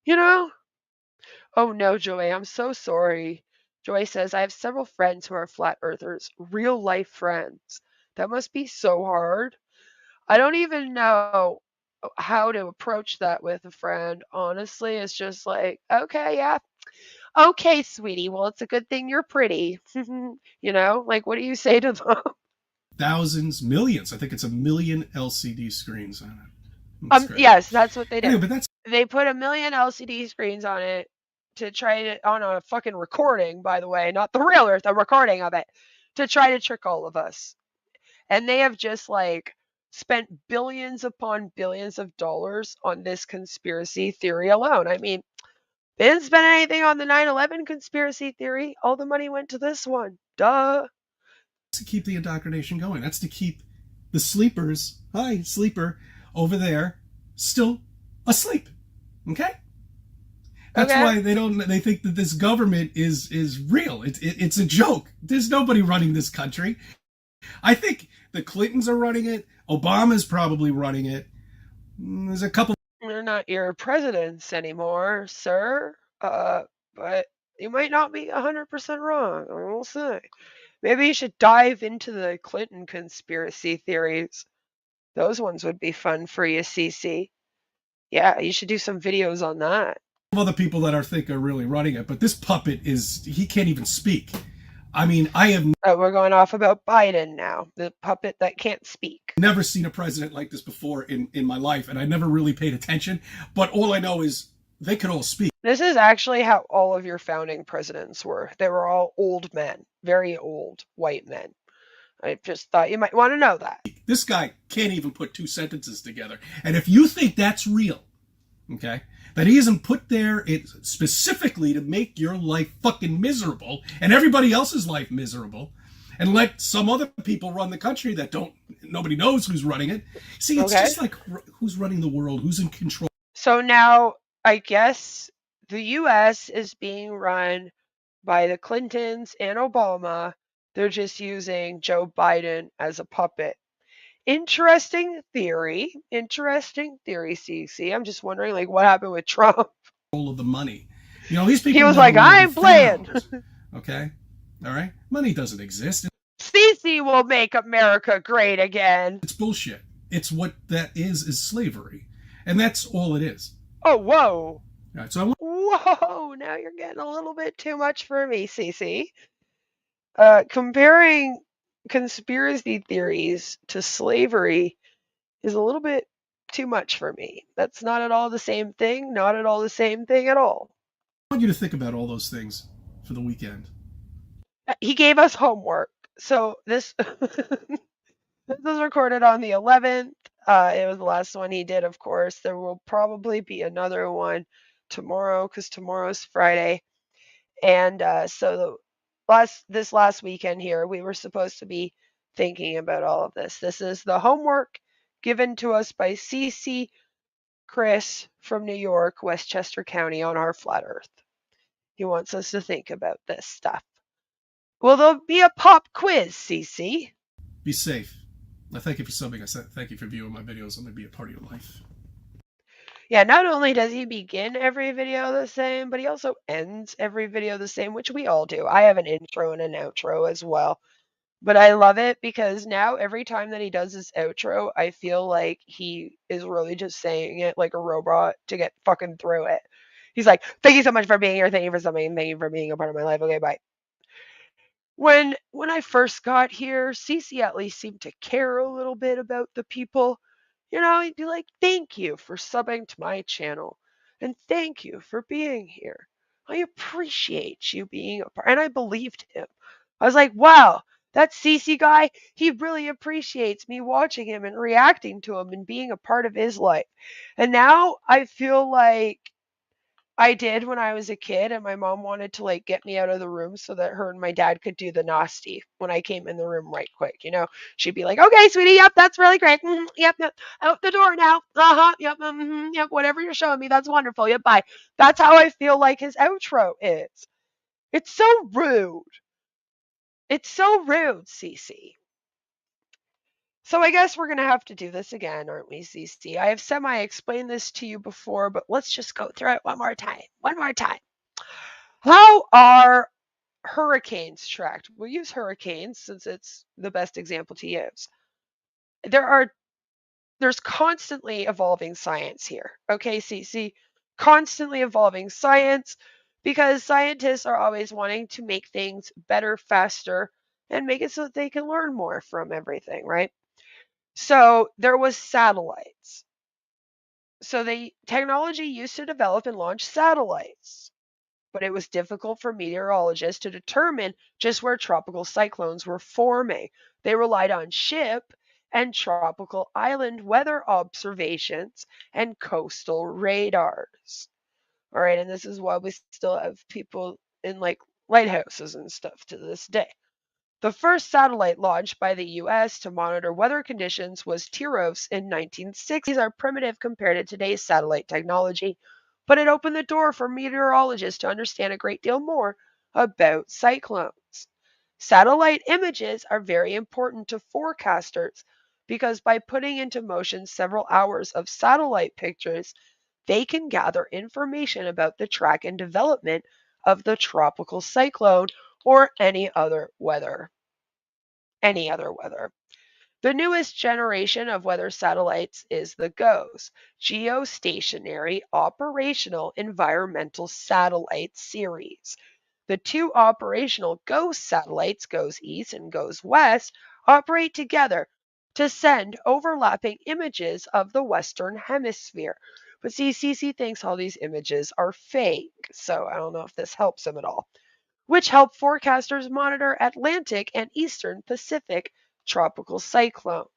you know? Oh no, Joey, I'm so sorry. Joey says, I have several friends who are flat earthers, real life friends. That must be so hard. I don't even know how to approach that with a friend. Honestly, it's just like, okay, yeah, okay, sweetie. Well, it's a good thing you're pretty. You know, like, what do you say to them?
Thousands, millions. I think it's 1 million LCD screens on it. That's great.
Yes, that's what they did.
Anyway, but that's
They put 1 million LCD screens on it to try to, on a fucking recording, by the way, not the real Earth, a recording of it, to try to trick all of us. And they have just like spent billions upon billions of dollars on this conspiracy theory alone. I mean, they didn't spend anything on the 9/11 conspiracy theory. All the money went to this one. Duh.
to keep the indoctrination going. That's to keep the sleepers, hi, sleeper, over there, still asleep. Okay? That's
Okay.
why they think that this government is real. It's a joke. There's nobody running this country. I think the Clintons are running it. Obama's probably running it. There's a couple.
They're not your presidents anymore, sir. But you might not be 100% wrong. I will say. Maybe you should dive into the Clinton conspiracy theories. Those ones would be fun for you, CC. Yeah, you should do some videos on that.
Other people that I think are really running it, but this puppet he can't even speak. I mean, I have
We're going off about Biden now, the puppet that can't speak.
never seen a president like this before in my life, and I never really paid attention, but all I know is they could all speak.
This is actually how all of your founding presidents were. They were all old men, very old white men. I just thought you might want to know that.
This guy can't even put two sentences together. And if you think that's real, okay, that he isn't put there specifically to make your life fucking miserable and everybody else's life miserable, and let some other people run the country that nobody knows who's running it. See, it's just like who's running the world, who's in control.
So now I guess the U.S. is being run by the Clintons and Obama. They're just using Joe Biden as a puppet. Interesting theory, CC. I'm just wondering, like, what happened with Trump?
All of the money. You know, these people.
He was like, I ain't playing.
Okay? All right? Money doesn't exist.
CC will make America great again.
It's bullshit. It's what that is slavery. And that's all it is.
Oh, whoa.
All right, so
Whoa, now you're getting a little bit too much for me, CC. Comparing conspiracy theories to slavery is a little bit too much for me. That's not at all the same thing, not at all the same thing at all.
I want you to think about all those things for the weekend.
He gave us homework. So this this was recorded on the 11th. It was the last one he did, of course. There will probably be another one tomorrow because tomorrow's Friday. And so this last weekend here, we were supposed to be thinking about all of this. This is the homework given to us by CC Chris from New York, Westchester County on our flat Earth. He wants us to think about this stuff. Will there be a pop quiz, CC?
Be safe. I thank you for subbing. I thank you for viewing my videos. I'm going to be a part of your life.
Yeah, not only does he begin every video the same, but he also ends every video the same, which we all do. I have an intro and an outro as well. But I love it because now every time that he does his outro, I feel like he is really just saying it like a robot to get fucking through it. He's like, thank you so much for being here. Thank you for something. Thank you for being a part of my life. Okay, bye. When I first got here, Cece at least seemed to care a little bit about the people. You know, he'd be like, thank you for subbing to my channel. And thank you for being here. I appreciate you being a part. And I believed him. I was like, wow, that CC guy, he really appreciates me watching him and reacting to him and being a part of his life. And now I feel like I did when I was a kid and my mom wanted to like get me out of the room so that her and my dad could do the nasty when I came in the room right quick. She'd be like, "Okay, sweetie, yep, that's really great. Yep, yep, out the door now. Yep, yep, whatever you're showing me, that's wonderful. Yep, bye." That's how I feel like his outro is. It's so rude. It's so rude, Cece. So I guess we're going to have to do this again, aren't we, Cece? I have semi-explained this to you before, but let's just go through it one more time. One more time. How are hurricanes tracked? We'll use hurricanes since it's the best example to use. There's constantly evolving science here. Okay, Cece? Constantly evolving science because scientists are always wanting to make things better, faster, and make it so that they can learn more from everything, right? So there was satellites. So the technology used to develop and launch satellites, but it was difficult for meteorologists to determine just where tropical cyclones were forming. They relied on ship and tropical island weather observations and coastal radars. All right, and this is why we still have people in like lighthouses and stuff to this day. The first satellite launched by the US to monitor weather conditions was TIROS in 1960. These are primitive compared to today's satellite technology, but it opened the door for meteorologists to understand a great deal more about cyclones. Satellite images are very important to forecasters because by putting into motion several hours of satellite pictures, they can gather information about the track and development of the tropical cyclone or any other weather. The newest generation of weather satellites is the GOES, Geostationary Operational Environmental Satellite Series. The two operational GOES satellites, GOES East and GOES West, operate together to send overlapping images of the Western Hemisphere. But see, CC thinks all these images are fake, so I don't know if this helps him at all, which help forecasters monitor Atlantic and Eastern Pacific tropical cyclones.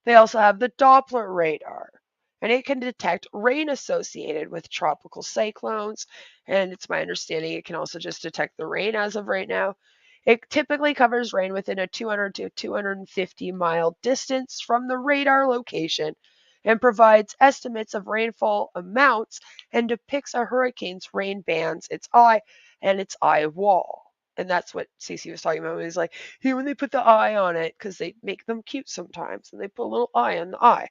They also have the Doppler radar, and it can detect rain associated with tropical cyclones. And it's my understanding it can also just detect the rain as of right now. It typically covers rain within a 200 to 250 mile distance from the radar location and provides estimates of rainfall amounts and depicts a hurricane's rain bands, its eye, and its eye wall. And that's what Cece was talking about. He's like, here when they put the eye on it, because they make them cute sometimes, and they put a little eye on the eye.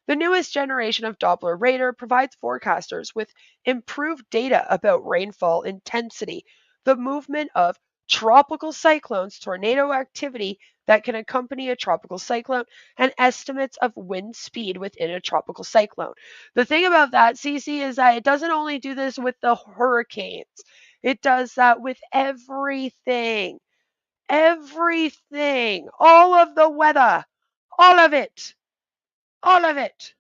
The newest generation of Doppler radar provides forecasters with improved data about rainfall intensity, the movement of tropical cyclones, tornado activity that can accompany a tropical cyclone, and estimates of wind speed within a tropical cyclone. The thing about that, Cece, is that it doesn't only do this with the hurricanes, it does that with everything. Everything. All of the weather. All of it. All of it.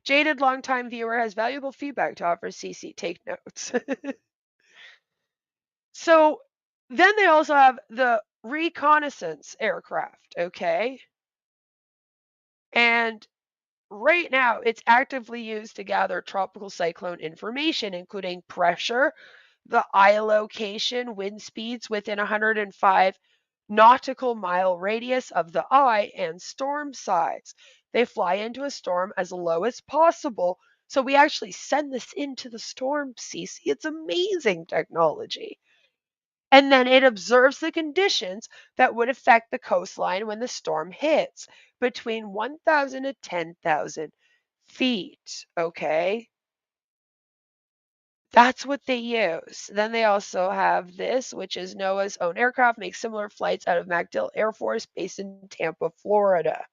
Jaded longtime viewer has valuable feedback to offer CC. Take notes. So then they also have the reconnaissance aircraft, okay? And right now it's actively used to gather tropical cyclone information, including pressure, the eye location, wind speeds within 105 nautical mile radius of the eye, and storm size. They fly into a storm as low as possible. So we actually send this into the storm, Cece. It's amazing technology. And then it observes the conditions that would affect the coastline when the storm hits between 1,000 to 10,000 feet. Okay. That's what they use. Then they also have this, which is NOAA's own aircraft, makes similar flights out of MacDill Air Force based in Tampa, Florida.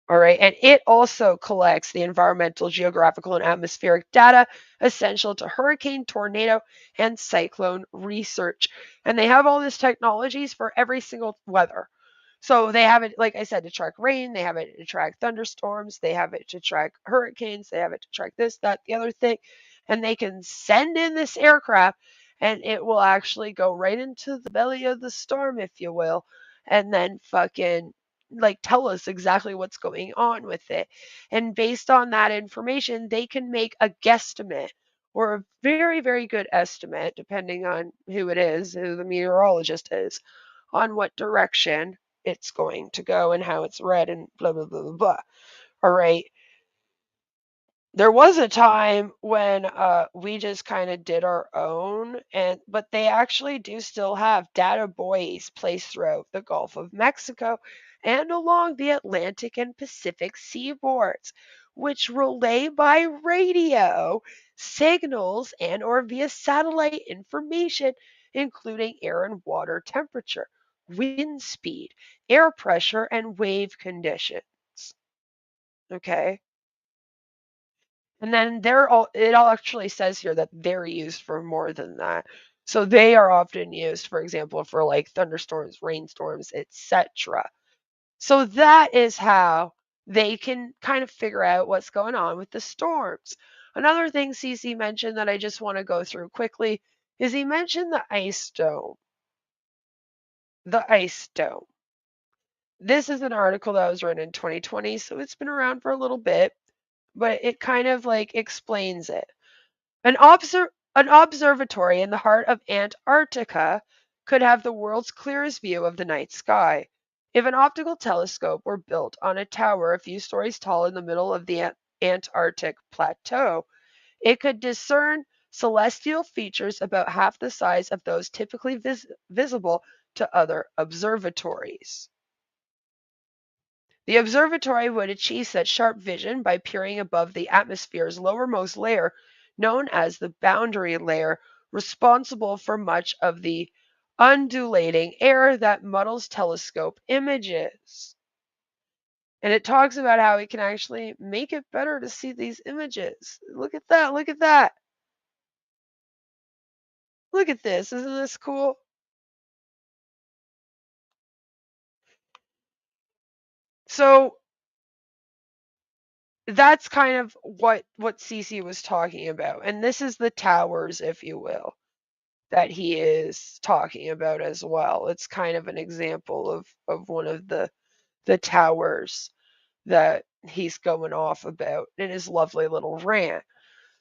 All right, and it also collects the environmental, geographical, and atmospheric data essential to hurricane, tornado, and cyclone research. And they have all these technologies for every single weather. So they have it, like I said, to track rain, they have it to track thunderstorms, they have it to track hurricanes, they have it to track this, that, the other thing. And they can send in this aircraft and it will actually go right into the belly of the storm, if you will, and then fucking like tell us exactly what's going on with it. And based on that information, they can make a guesstimate or a very, very good estimate, depending on who it is, who the meteorologist is, on what direction it's going to go and how it's read and blah, blah, blah, blah, blah. All right. There was a time when we just kind of did our own, but they actually do still have data buoys placed throughout the Gulf of Mexico and along the Atlantic and Pacific seaboards, which relay by radio signals and or via satellite information, including air and water temperature, wind speed, air pressure, and wave conditions. Okay. And then it all actually says here that they're used for more than that. So they are often used, for example, for like thunderstorms, rainstorms, etc. So that is how they can kind of figure out what's going on with the storms. Another thing CC mentioned that I just want to go through quickly is he mentioned the ice dome. The ice dome. This is an article that was written in 2020, so it's been around for a little bit, but it kind of like explains it. An observatory in the heart of Antarctica could have the world's clearest view of the night sky. If an optical telescope were built on a tower a few stories tall in the middle of the Antarctic plateau, it could discern celestial features about half the size of those typically visible to other observatories. The observatory would achieve such sharp vision by peering above the atmosphere's lowermost layer, known as the boundary layer, responsible for much of the undulating air that muddles telescope images. And it talks about how it can actually make it better to see these images. Look at that, look at that. Look at this, isn't this cool? So that's kind of what Cece was talking about. And this is the towers, if you will, that he is talking about as well. It's kind of an example of one of the towers that he's going off about in his lovely little rant.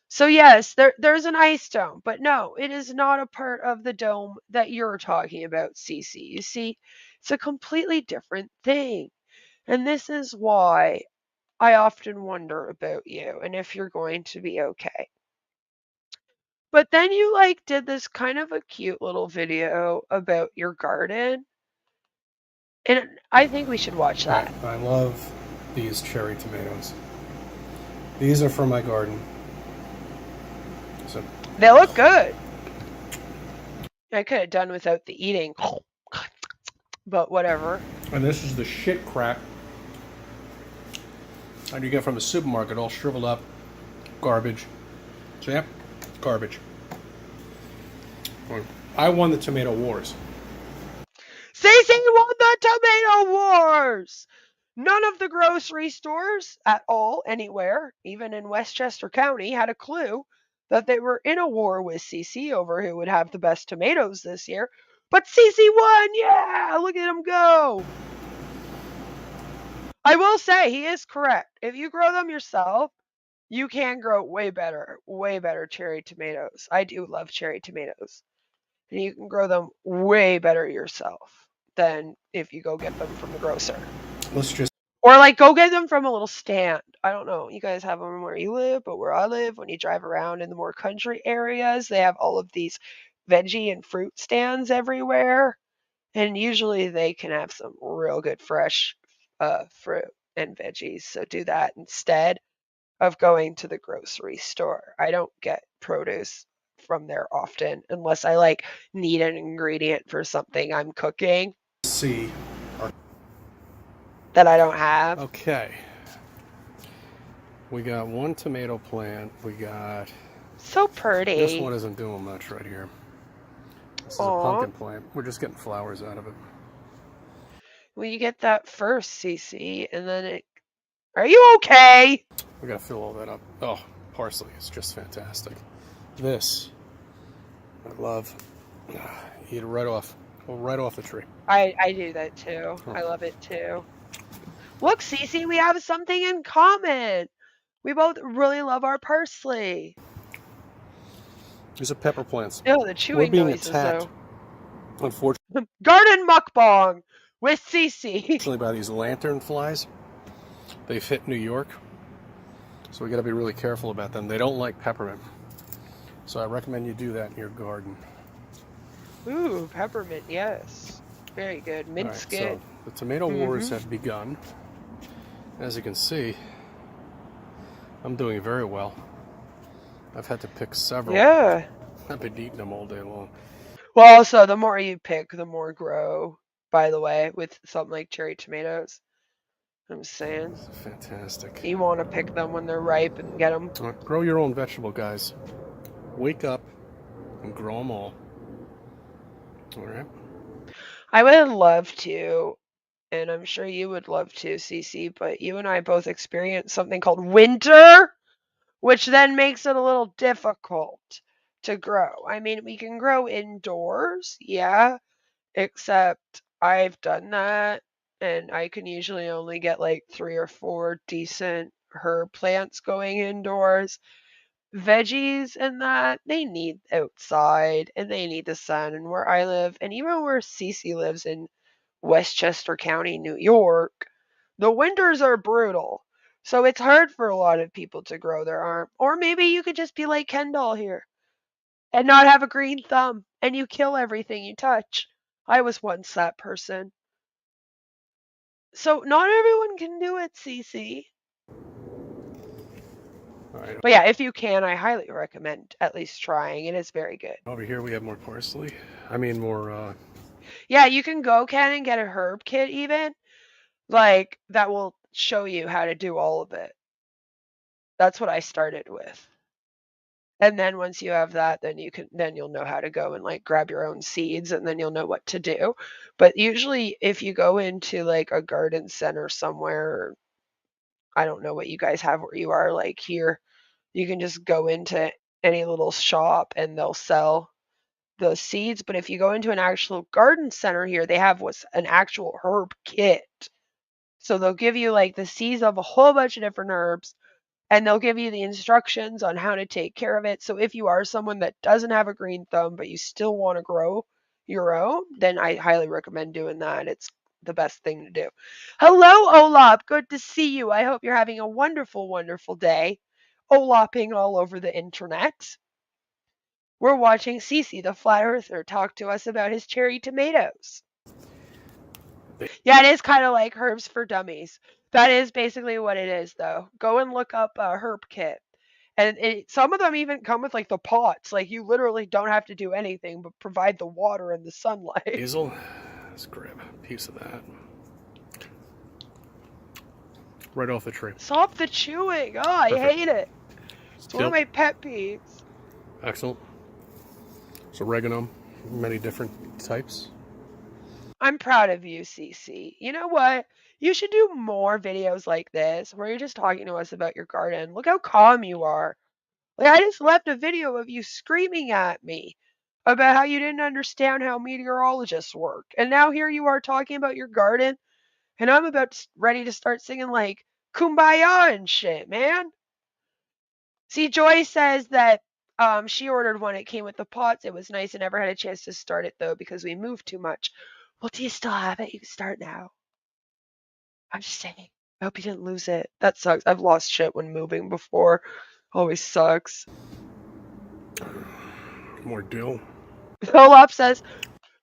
So yes, there's an ice dome, but no, it is not a part of the dome that you're talking about, Cece. You see, it's a completely different thing. And this is why I often wonder about you and if you're going to be okay. But then you like did this kind of a cute little video about your garden. And I think we should watch that.
I love these cherry tomatoes. These are from my garden. So
They look good. I could have done without the eating. But whatever.
And this is the shit crap that you get from the supermarket, all shriveled up, garbage. So yeah, garbage. I won the tomato wars.
Cece won the tomato wars! None of the grocery stores at all, anywhere, even in Westchester County, had a clue that they were in a war with Cece over who would have the best tomatoes this year. But Cece won! Yeah! Look at him go! I will say, he is correct. If you grow them yourself, you can grow way better cherry tomatoes. I do love cherry tomatoes. And you can grow them way better yourself than if you go get them from the grocer.
Let's just...
Or like go get them from a little stand. I don't know. You guys have them where you live, but where I live, when you drive around in the more country areas, they have all of these veggie and fruit stands everywhere. And usually they can have some real good fresh fruit and veggies. So do that instead of going to the grocery store. I don't get produce from there often unless I like need an ingredient for something I'm cooking.
See.
That I don't have.
Okay. We got one tomato plant. We got...
So pretty.
This one isn't doing much right here. This is a pumpkin plant. We're just getting flowers out of it.
Well, you get that first, Cece, and then it... Are you okay?
We gotta fill all that up. Oh, parsley is just fantastic. This I love. Eat it right off. Go right off the tree.
I do that too.
Oh.
I love it too. Look, Cece, we have something in common. We both really love our parsley.
These are pepper plants.
Oh, the
We're
chewing
being
noises,
attacked,
though.
unfortunately,
Garden mukbang with Cece.
by these lantern flies. They've hit New York, so we got to be really careful about them. They don't like peppermint, so I recommend you do that in your garden.
Ooh, peppermint, yes. Very good. Mint
All right,
skid.
so the tomato wars have begun. As you can see, I'm doing very well. I've had to pick several.
Yeah.
I've been eating them all day long.
Well, also, the more you pick, the more grow, by the way, with something like cherry tomatoes. I'm saying.
It's fantastic.
You want to pick them when they're ripe and get them.
Grow your own vegetable, guys. Wake up and grow them all. All right.
I would love to, and I'm sure you would love to, Cece, but you and I both experienced something called winter, which then makes it a little difficult to grow. I mean, we can grow indoors, yeah, except I've done that, and I can usually only get like 3 or 4 decent herb plants going indoors. Veggies and that, they need outside and they need the sun. And where I live, and even where Cece lives in Westchester County, New York, the winters are brutal. So it's hard for a lot of people to grow their arm. Or maybe you could just be like Kendall here and not have a green thumb and you kill everything you touch. I was once that person. So not everyone can do it, Cece.
All right.
But yeah, if you can, I highly recommend at least trying. It is very good.
Over here we have more parsley. I mean more.
Yeah, you can go, Ken, and get a herb kit even. Like, that will show you how to do all of it. That's what I started with. And then once you have that, then you'll know how to go and like grab your own seeds and then you'll know what to do. But usually if you go into like a garden center somewhere, I don't know what you guys have where you are, like here, you can just go into any little shop and they'll sell the seeds. But if you go into an actual garden center here, they have what's an actual herb kit. So they'll give you like the seeds of a whole bunch of different herbs and they'll give you the instructions on how to take care of it. So if you are someone that doesn't have a green thumb, but you still want to grow your own, then I highly recommend doing that. It's the best thing to do. Hello, Olap. Good to see you. I hope you're having a wonderful, wonderful day. Olaping all over the internet. We're watching Cece, the flat earther, talk to us about his cherry tomatoes. Yeah, it is kind of like herbs for dummies. That is basically what it is, though. Go and look up a herb kit. And some of them even come with like the pots. Like you literally don't have to do anything but provide the water and the sunlight.
Basil. Let's grab a piece of that. Right off the tree.
Stop the chewing. Oh, I hate it. It's one of my pet peeves.
Excellent. It's oregano, many different types.
I'm proud of you, Cece. You know what? You should do more videos like this where you're just talking to us about your garden. Look how calm you are. Like, I just left a video of you screaming at me about how you didn't understand how meteorologists work. And now here you are talking about your garden, and I'm ready to start singing like Kumbaya and shit, man. See, Joy says that she ordered one. It came with the pots. It was nice. I never had a chance to start it, though, because we moved too much. Well, do you still have it? You can start now. I'm just saying. I hope you didn't lose it. That sucks. I've lost shit when moving before. Always sucks.
More dill.
Olaf says,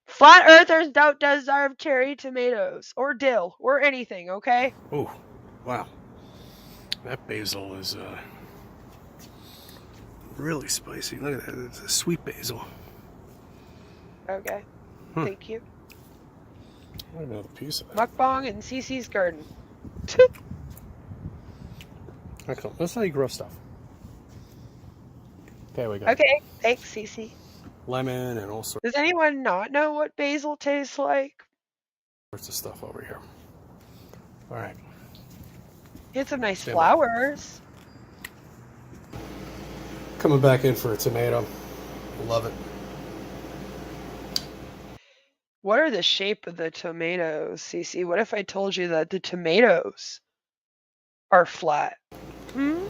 flat earthers don't deserve cherry tomatoes or dill or anything, okay?
Oh, wow. That basil is really spicy. Look at that. It's a sweet basil.
Okay. Thank you.
I have another piece of that.
Mukbang in Cece's garden.
Excellent. That's how you grow stuff. Okay, we got
Okay. Thanks, Cece.
lemon and all sorts
Does anyone not know what basil tastes like?
of stuff over here. All right.
It had some nice
Stand
flowers.
Coming back in for a tomato. Love it.
What are the shape of the tomatoes, Cece? What if I told you that the tomatoes are flat? Hmm?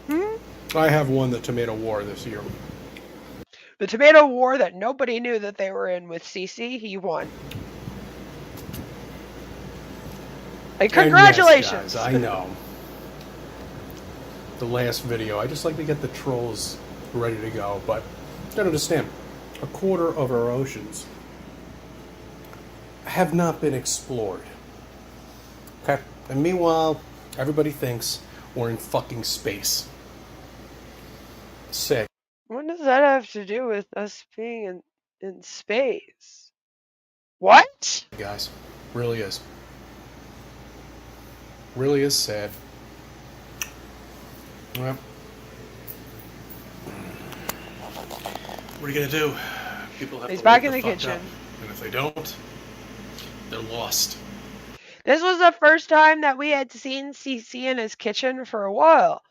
Hmm?
I have won the tomato war this year.
The tomato war that nobody knew that they were in with Cece, he won. Like, congratulations!
And yes, guys, I know. The last video, I just like to get the trolls ready to go, but you gotta understand, a quarter of our oceans have not been explored. Okay? And meanwhile, everybody thinks we're in fucking space. Sick.
What does that have to do with us being in space? What?
Guys, really is. Really is sad. Well, what are you gonna do? People have
He's
to
back
wake
in the
fuck
kitchen.
up. And if they don't, they're lost.
This was the first time that we had seen CC in his kitchen for a while.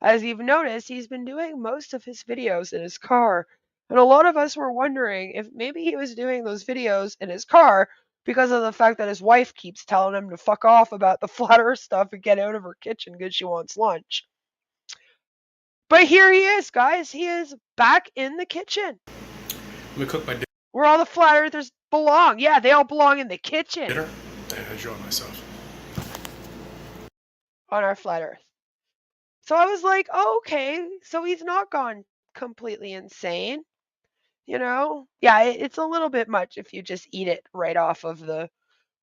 As you've noticed, he's been doing most of his videos in his car. And a lot of us were wondering if maybe he was doing those videos in his car because of the fact that his wife keeps telling him to fuck off about the flat earth stuff and get out of her kitchen because she wants lunch. But here he is, guys. He is back in the kitchen.
Let me cook my
Where all the flat earthers belong. Yeah, they all belong in the kitchen.
dinner and enjoy myself.
On our flat earth. So I was like, oh, okay, so he's not gone completely insane. You know? Yeah, it's a little bit much if you just eat it right off of the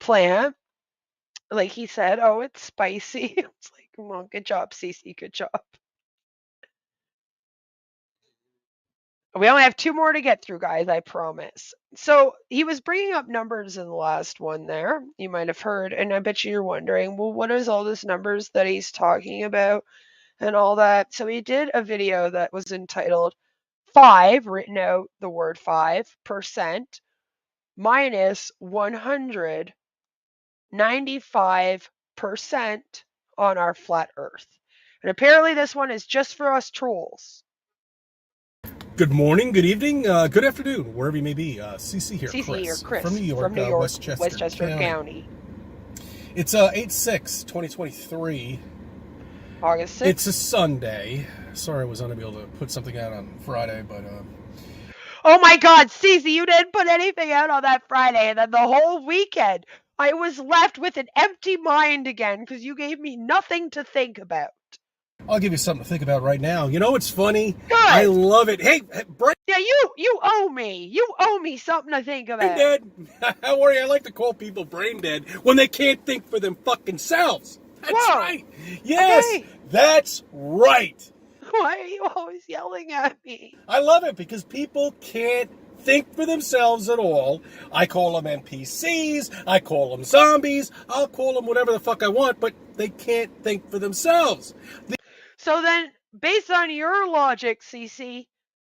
plant. Like he said, oh, it's spicy. It's like, well, good job, Cece, good job. We only have 2 more to get through, guys, I promise. So he was bringing up numbers in the last one there. You might have heard, and I bet you're wondering, well, what is all this numbers that he's talking about and all that? So he did a video that was entitled 5, written out the word 5%, minus 195% on our flat earth. And apparently this one is just for us trolls.
Good morning, good evening, good afternoon, wherever you may be. CC here,
CC
Chris,
here, Chris
from New York,
Westchester County.
It's 8/6/2023.
August 6th.
It's a Sunday. Sorry I was unable to put something out on Friday, but
Oh my God, Cece, you didn't put anything out on that Friday, and then the whole weekend I was left with an empty mind again because you gave me nothing to think about.
I'll give you something to think about right now. You know what's funny?
Good.
I love it. Hey, Brain
Yeah, you owe me. You owe me something to think about.
Dead. Don't worry, I like to call people brain dead when they can't think for them fucking selves. That's
Whoa.
right. Yes,
Okay.
that's right.
Why are you always yelling at me?
I love it because people can't think for themselves at all. I call them NPCs, I call them zombies, I'll call them whatever the fuck I want, but they can't think for themselves.
So then, based on your logic, Cece,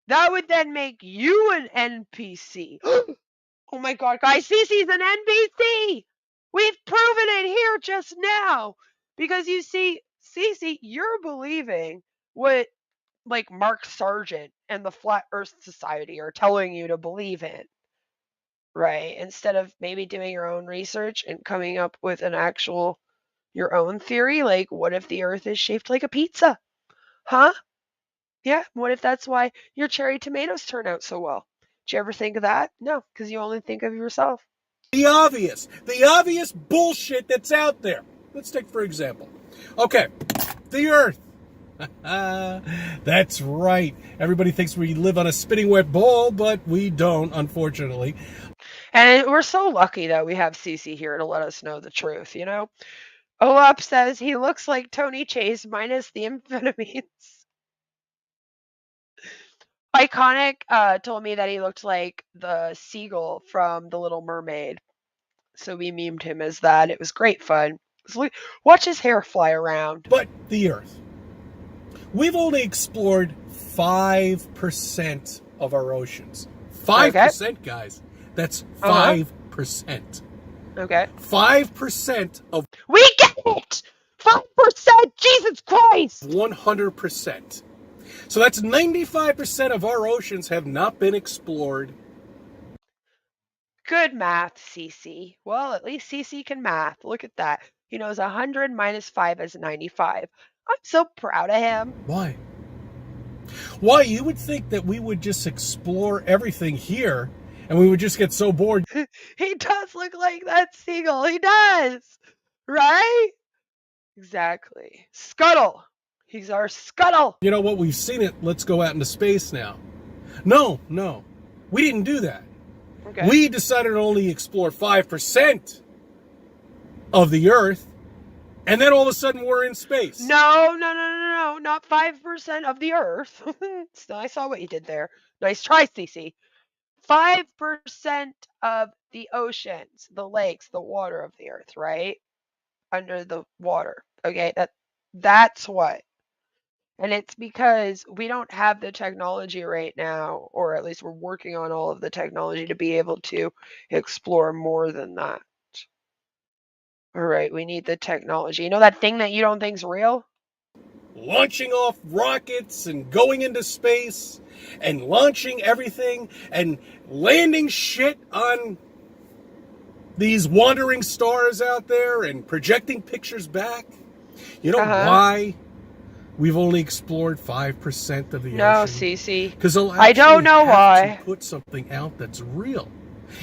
that would then make you an NPC. Oh my God, guys, Cece's an NPC! We've proven it here just now. Because you see, Cece, you're believing what like Mark Sargent and the Flat Earth Society are telling you to believe in. Right? Instead of maybe doing your own research and coming up with an actual your own theory, like what if the earth is shaped like a pizza? Huh? Yeah, what if that's why your cherry tomatoes turn out so well? Did you ever think of that? No, because you only think of yourself.
The obvious bullshit that's out there. Let's take, for example, okay, the Earth. That's right. Everybody thinks we live on a spinning wet ball, but we don't, unfortunately.
And we're so lucky that we have Cece here to let us know the truth, you know? Olap says he looks like Tony Chase minus the amphetamines. Iconic told me that he looked like the seagull from The Little Mermaid. So we memed him as that. It was great fun. Watch his hair fly around.
But the Earth. We've only explored 5% of our oceans. 5%, okay. Guys. That's 5%.
Okay.
5% of...
We get it! 5%! Jesus Christ!
100%. So that's 95% of our oceans have not been explored.
Good math, Cece. Well, at least Cece can math. Look at that. He knows 100 minus 5 is 95. I'm so proud of him.
Why? Why? You would think that we would just explore everything here and we would just get so bored.
He does look like that seagull. He does. Right? Exactly. Scuttle. He's our Scuttle.
You know what? We've seen it. Let's go out into space now. No. We didn't do that.
Okay.
We decided to only explore 5% of the Earth, and then all of a sudden we're in space.
No. Not 5% of the Earth. So I saw what you did there. Nice try, Cece. 5% of the oceans, the lakes, the water of the Earth, right? Under the water. Okay, that's what. And it's because we don't have the technology right now, or at least we're working on all of the technology to be able to explore more than that. All right, we need the technology. You know that thing that you don't think's real?
Launching off rockets and going into space and launching everything and landing shit on these wandering stars out there and projecting pictures back. You know why we've only explored 5% of the
No,
ocean?
Cece.
Because
I don't know why.
to put something out that's real.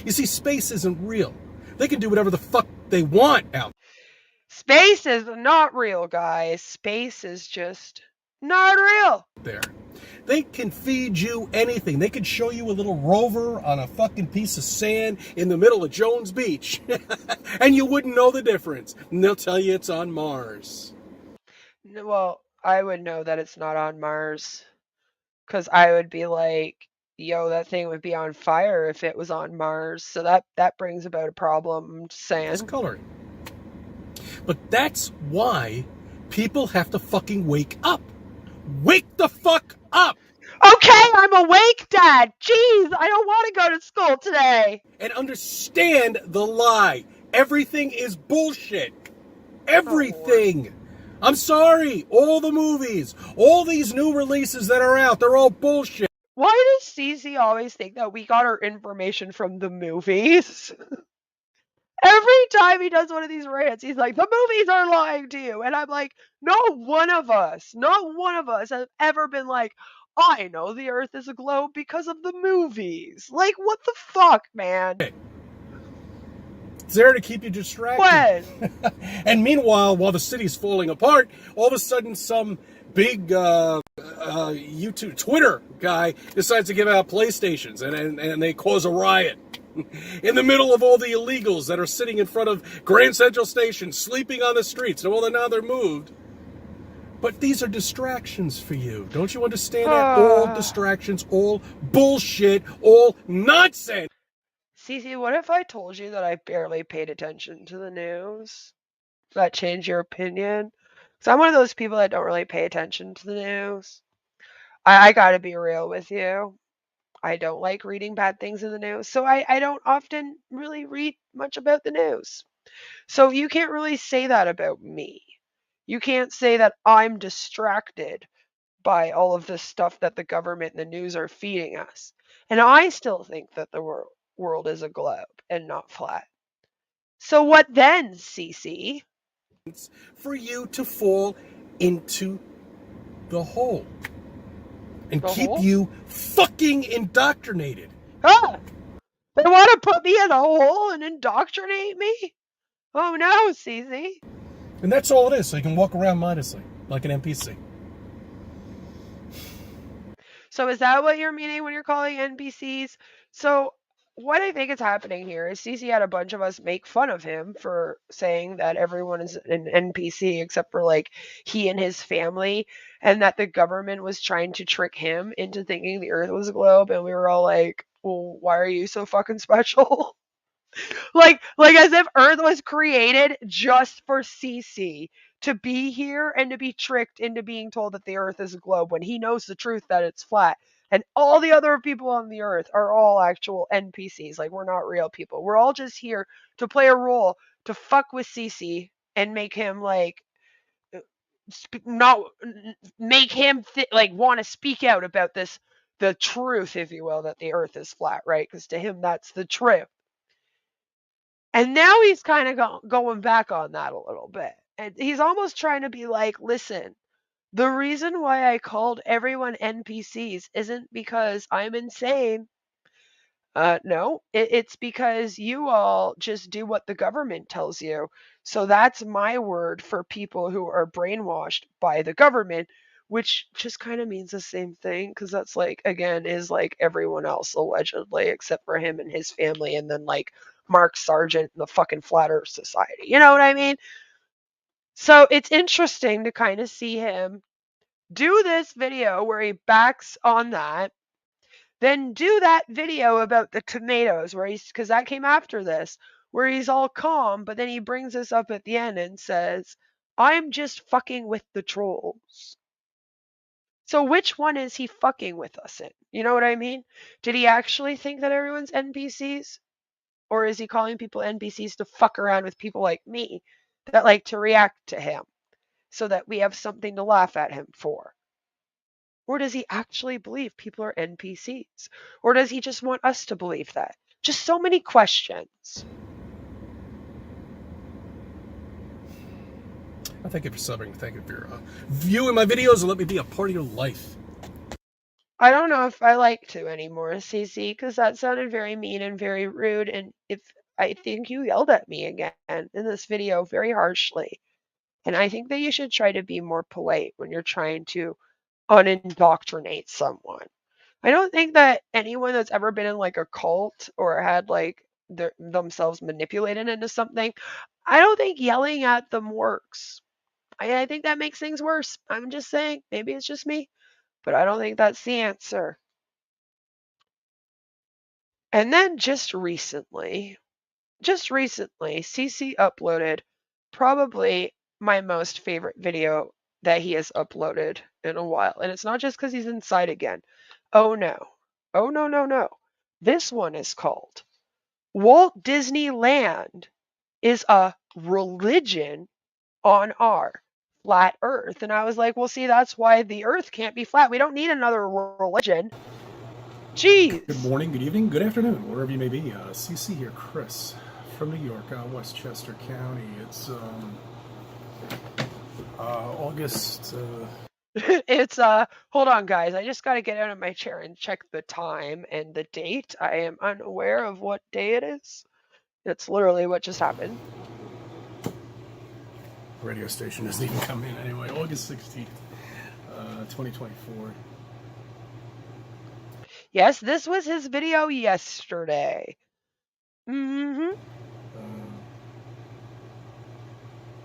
You see, space isn't real. They can do whatever the fuck they want out
Space is not real, guys. Space is just not real.
there. They can feed you anything. They could show you a little rover on a fucking piece of sand in the middle of Jones Beach, and you wouldn't know the difference. And they'll tell you it's on Mars.
Well, I would know that it's not on Mars. Because I would be like, yo, that thing would be on fire if it was on Mars. So that brings about a problem. I'm just
It's
saying.
coloring. But that's why people have to fucking wake up. Wake the fuck up!
Okay, I'm awake, Dad. Jeez, I don't want to go to school today.
And understand the lie. Everything is bullshit. Everything. I'm sorry. All the movies, all these new releases that are out, they're all bullshit.
Why does Cece always think that we got our information from the movies? Every time he does one of these rants, he's like, the movies are lying to you. And I'm like, not one of us has ever been like, I know the Earth is a globe because of the movies. Like, what the fuck, man?
It's there to keep you distracted.
When?
And meanwhile, while the city's falling apart, all of a sudden some big YouTube, Twitter guy decides to give out PlayStations, and they cause a riot. In the middle of all the illegals that are sitting in front of Grand Central Station, sleeping on the streets. Well, now they're moved. But these are distractions for you. Don't you understand that? All distractions, all bullshit, all nonsense.
Cece, what if I told you that I barely paid attention to the news? Does that change your opinion? Because I'm one of those people that don't really pay attention to the news. I gotta be real with you. I don't like reading bad things in the news, so I don't often really read much about the news. So you can't really say that about me. You can't say that I'm distracted by all of this stuff that the government and the news are feeding us. And I still think that the world is a globe and not flat. So what then, Cece?
For you to fall into the hole. And
The
keep
hole?
you fucking indoctrinated.
Ah! They want to put me in a hole and indoctrinate me? Oh no, Cece.
And that's all it is, so you can walk around mindlessly, like an NPC.
So is that what you're meaning when you're calling NPCs? So what I think is happening here is Cece had a bunch of us make fun of him for saying that everyone is an NPC except for like he and his family, and that the government was trying to trick him into thinking the Earth was a globe, and we were all like, well, why are you so fucking special? like as if Earth was created just for Cece to be here and to be tricked into being told that the Earth is a globe when he knows the truth that it's flat. And all the other people on the Earth are all actual NPCs. Like, we're not real people. We're all just here to play a role to fuck with Cece and make him like not make him like want to speak out about the truth, if you will, that the Earth is flat, right? Because to him that's the truth. And now he's kind of going back on that a little bit. And he's almost trying to be like, listen, the reason why I called everyone NPCs isn't because I'm insane. No, it's because you all just do what the government tells you. So that's my word for people who are brainwashed by the government, which just kind of means the same thing because that's like, again, is like everyone else allegedly, except for him and his family, and then like Mark Sargent and the fucking Flat Earth Society. You know what I mean? So it's interesting to kind of see him do this video where he backs on that, then do that video about the tomatoes where he's, because that came after this, where he's all calm, but then he brings this up at the end and says, I'm just fucking with the trolls. So which one is he fucking with us in? You know what I mean? Did he actually think that everyone's NPCs? Or is he calling people NPCs to fuck around with people like me that like to react to him so that we have something to laugh at him for? Or does he actually believe people are NPCs? Or does he just want us to believe that? Just so many questions.
I thank you for subbing. Thank you for viewing my videos and let me be a part of your life.
I don't know if I like to anymore, CC, because that sounded very mean and very rude. And if I think you yelled at me again in this video very harshly. And I think that you should try to be more polite when you're trying to unindoctrinate someone. I don't think that anyone that's ever been in like a cult or had like themselves manipulated into something, I don't think yelling at them works. I think that makes things worse. I'm just saying, maybe it's just me, but I don't think that's the answer. And then just recently, CC uploaded probably my most favorite video that he has uploaded in a while. And it's not just because he's inside again. Oh no. Oh no, no, no. This one is called Walt Disneyland is a religion on our flat earth. And I was like, well, see, that's why the earth can't be flat. We don't need another religion. Jeez.
Good morning, good evening, good afternoon, wherever you may be. CC here, Chris from New York, Westchester County. It's August.
It's hold on guys, I just got to get out of my chair and check the time and the date. I am unaware of what day it is. That's literally what just happened.
Radio station doesn't even come in anyway. August 16th, 2024.
Yes, this was his video yesterday.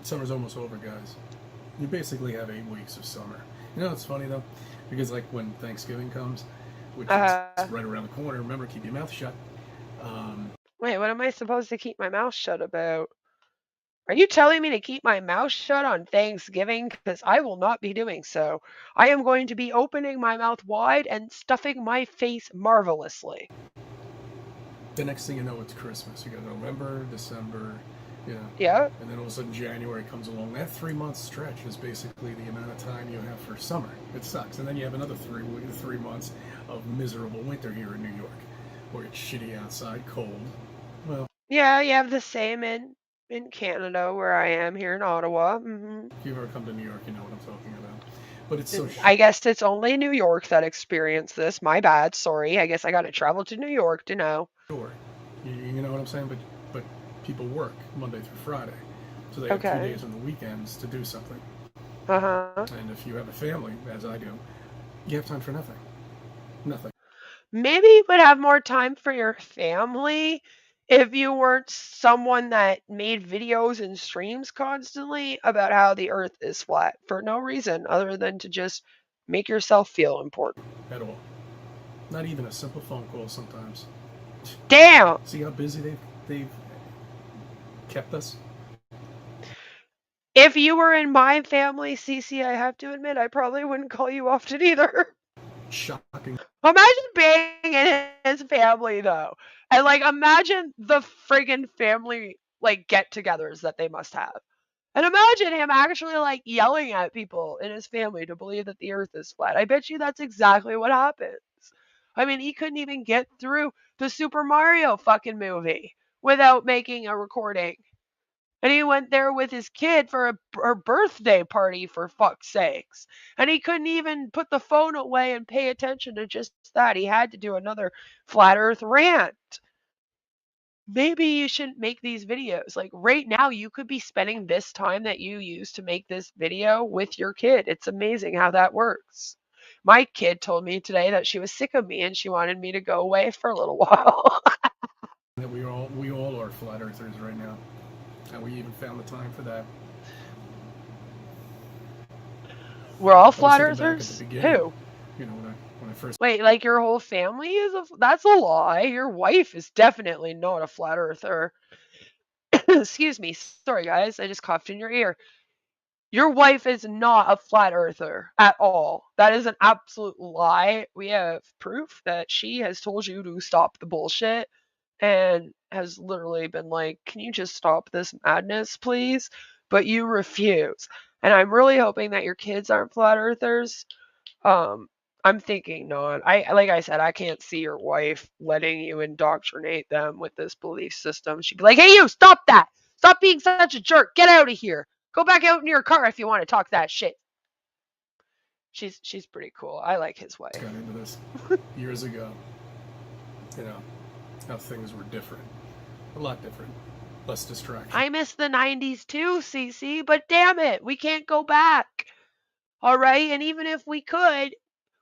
Summer's almost over, guys. You basically have 8 weeks of summer. You know what's funny though? Because like when Thanksgiving comes, which is right around the corner, remember, keep your mouth shut.
Wait, what am I supposed to keep my mouth shut about? Are you telling me to keep my mouth shut on Thanksgiving? Because I will not be doing so. I am going to be opening my mouth wide and stuffing my face marvelously.
The next thing you know, it's Christmas. You got November, December, you know.
Yeah.
And then all of a sudden January comes along. That 3-month stretch is basically the amount of time you have for summer. It sucks. And then you have another 3 months of miserable winter here in New York, where it's shitty outside, cold. Well,
yeah, you have the same in Canada, where I am here in Ottawa.
If you've ever come to New York, you know what I'm talking about. But it's so.
I guess it's only New York that experienced this. My bad. Sorry. I guess I got to travel to New York to know.
Sure. You know what I'm saying? But people work Monday through Friday, so they have 2 days on the weekends to do something. And if you have a family, as I do, you have time for nothing. Nothing.
Maybe you would have more time for your family if you weren't someone that made videos and streams constantly about how the earth is flat for no reason other than to just make yourself feel important.
At all. Not even a simple phone call sometimes.
Damn!
See how busy they've kept us?
If you were in my family, CC, I have to admit, I probably wouldn't call you often either.
Shocking.
Imagine being in his family though, and like imagine the friggin' family like get-togethers that they must have, and imagine him actually like yelling at people in his family to believe that the Earth is flat. I bet you that's exactly what happens. I mean, he couldn't even get through the Super Mario fucking movie without making a recording. And he went there with his kid for her birthday party, for fuck's sakes. And he couldn't even put the phone away and pay attention to just that. He had to do another flat earth rant. Maybe you shouldn't make these videos. Like right now, you could be spending this time that you use to make this video with your kid. It's amazing how that works. My kid told me today that she was sick of me and she wanted me to go away for a little while.
That we all are flat earthers right now, and we even found the time for that.
We're all
I was
flat
thinking back at the
earthers?
beginning,
Who?
you know, when I first.
Wait, like your whole family is that's a lie. Your wife is definitely not a flat earther. Excuse me. Sorry guys, I just coughed in your ear. Your wife is not a flat earther at all. That is an absolute lie. We have proof that she has told you to stop the bullshit and has literally been like, "Can you just stop this madness, please?" But you refuse. And I'm really hoping that your kids aren't flat earthers. I'm thinking not. Like I said, I can't see your wife letting you indoctrinate them with this belief system. She'd be like, "Hey, you, stop that! Stop being such a jerk! Get out of here! Go back out in your car if you want to talk that shit." She's pretty cool. I like his wife.
Got into this years ago. You know how things were different, a lot different, less distraction.
I miss the 90s too, Cece, but damn it, we can't go back. All right, and even if we could,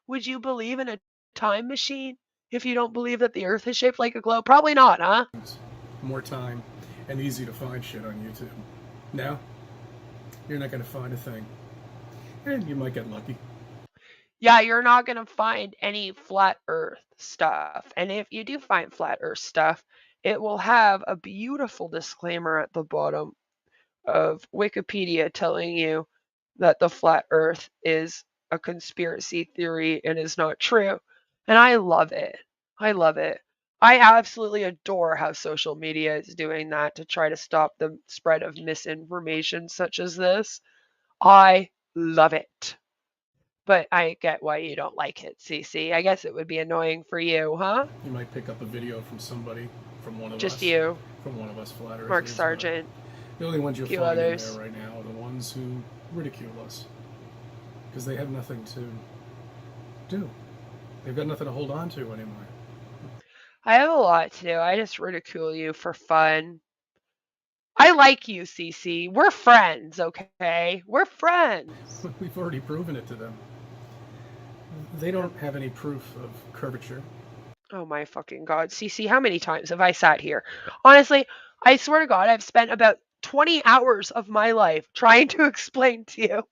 would you believe in a time machine if you don't believe that the earth is shaped like a globe? Probably not, huh?
More time and easy to find shit on YouTube. Now, you're not going to find a thing, and you might get lucky.
Yeah, you're not going to find any flat earth stuff. And if you do find flat earth stuff, it will have a beautiful disclaimer at the bottom of Wikipedia telling you that the flat earth is a conspiracy theory and is not true. And I love it. I love it. I absolutely adore how social media is doing that to try to stop the spread of misinformation such as this. I love it. But I get why you don't like it, Cece. I guess it would be annoying for you, huh?
You might pick up a video from somebody, from one of us.
Just you.
From one of us flat earthers.
Mark Sargent.
The only ones you'll
few
find
others.
in there right now are the ones who ridicule us. Because they have nothing to do. They've got nothing to hold on to anymore.
I have a lot to do. I just ridicule you for fun. I like you, Cece. We're friends, okay? We're friends.
We've already proven it to them. They don't have any proof of curvature.
Oh my fucking god. Cece, how many times have I sat here? Honestly, I swear to God, I've spent about 20 hours of my life trying to explain to you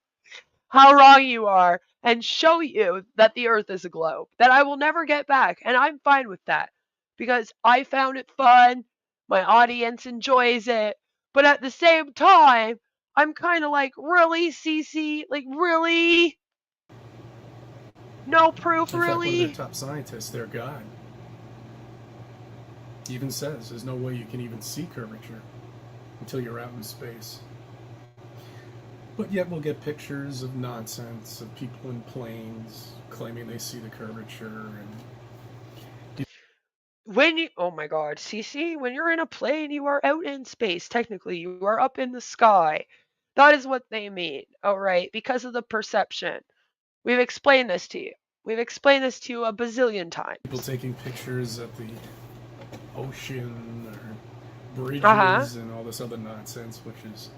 how wrong you are and show you that the earth is a globe, that I will never get back. And I'm fine with that because I found it fun. My audience enjoys it. But at the same time, I'm kind of like, really, Cece? Like, really? No proof,
In fact, one of
really?
their top scientists, their guy, even says there's no way you can even see curvature until you're out in space. But yet we'll get pictures of nonsense of people in planes claiming they see the curvature. And
When you, oh my god, Cece, when you're in a plane, you are out in space. Technically, you are up in the sky. That is what they mean, all right? Because of the perception. We've explained this to you. We've explained this to you a bazillion times.
people taking pictures at the ocean or bridges and all this other nonsense, which has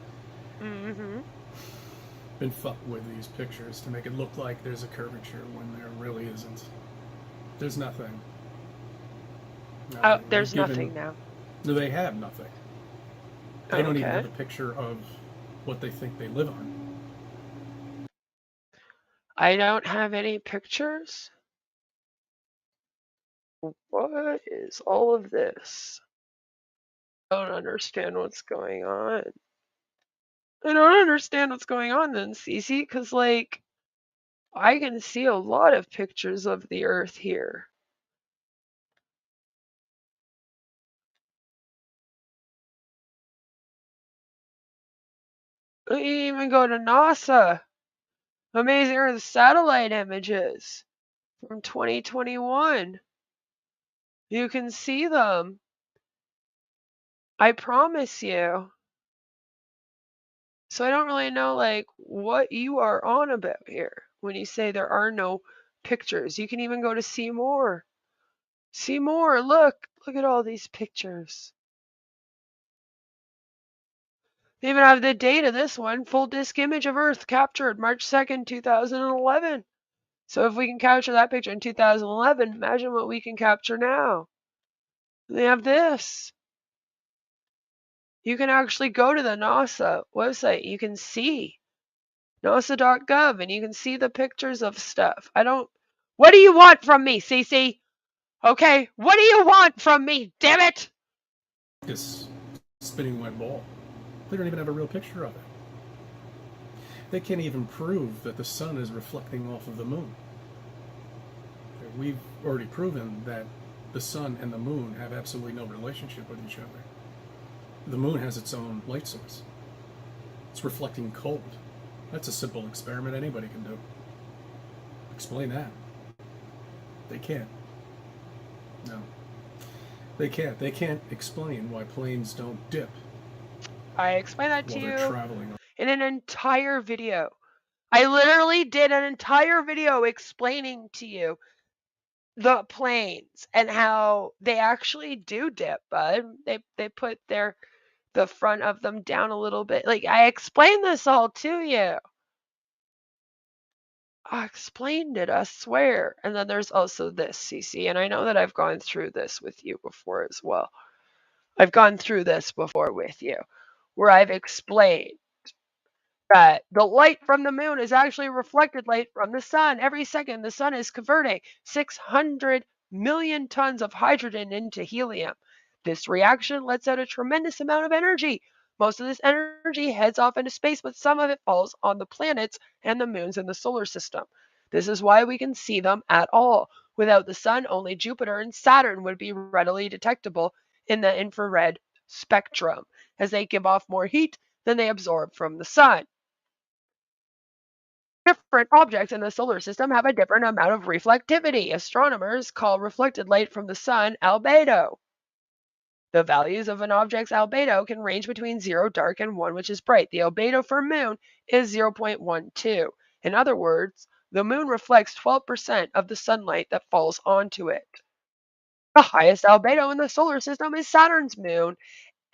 been fucked with these pictures to make it look like there's a curvature when there really isn't. There's nothing.
Oh, there's nothing now.
No, they have nothing. They don't even
Okay.
have a picture of what they think they live on.
I don't have any pictures. What is all of this? I don't understand what's going on. I don't understand what's going on then, Cece, because, like, I can see a lot of pictures of the Earth here. I can even go to NASA. Amazing Earth satellite images from 2021. You can see them. I promise you. So I don't really know like what you are on about here when you say there are no pictures. You can even go to see more. See more. Look at all these pictures. They even have the date of this one. Full disk image of Earth captured March 2nd, 2011. So if we can capture that picture in 2011, imagine what we can capture now. They have this. You can actually go to the NASA website. You can see NASA.gov and you can see the pictures of stuff. What do you want from me, Cece? Okay, what do you want from me, damn it?
This spinning wet ball. They don't even have a real picture of it. They can't even prove that the sun is reflecting off of the moon. We've already proven that the sun and the moon have absolutely no relationship with each other. The moon has its own light source. It's reflecting cold. That's a simple experiment anybody can do. Explain that. They can't. No. They can't. They can't explain why planes don't dip
I explained that to
while
you
they're traveling.
in an entire video. I literally did an entire video explaining to you the planes and how they actually do dip, bud. They put the front of them down a little bit. Like I explained this all to you. I explained it, I swear. And then there's also this, Cece, and I know that I've gone through this with you before as well. I've gone through this before with you, where I've explained that the light from the moon is actually reflected light from the sun. Every second, the sun is converting 600 million tons of hydrogen into helium. This reaction lets out a tremendous amount of energy. Most of this energy heads off into space, but some of it falls on the planets and the moons in the solar system. This is why we can see them at all. Without the sun, only Jupiter and Saturn would be readily detectable in the infrared spectrum, as they give off more heat than they absorb from the sun. Different objects in the solar system have a different amount of reflectivity. Astronomers call reflected light from the sun albedo. The values of an object's albedo can range between 0 dark and 1 which is bright. The albedo for moon is 0.12. In other words, the moon reflects 12% of the sunlight that falls onto it. The highest albedo in the solar system is Saturn's moon,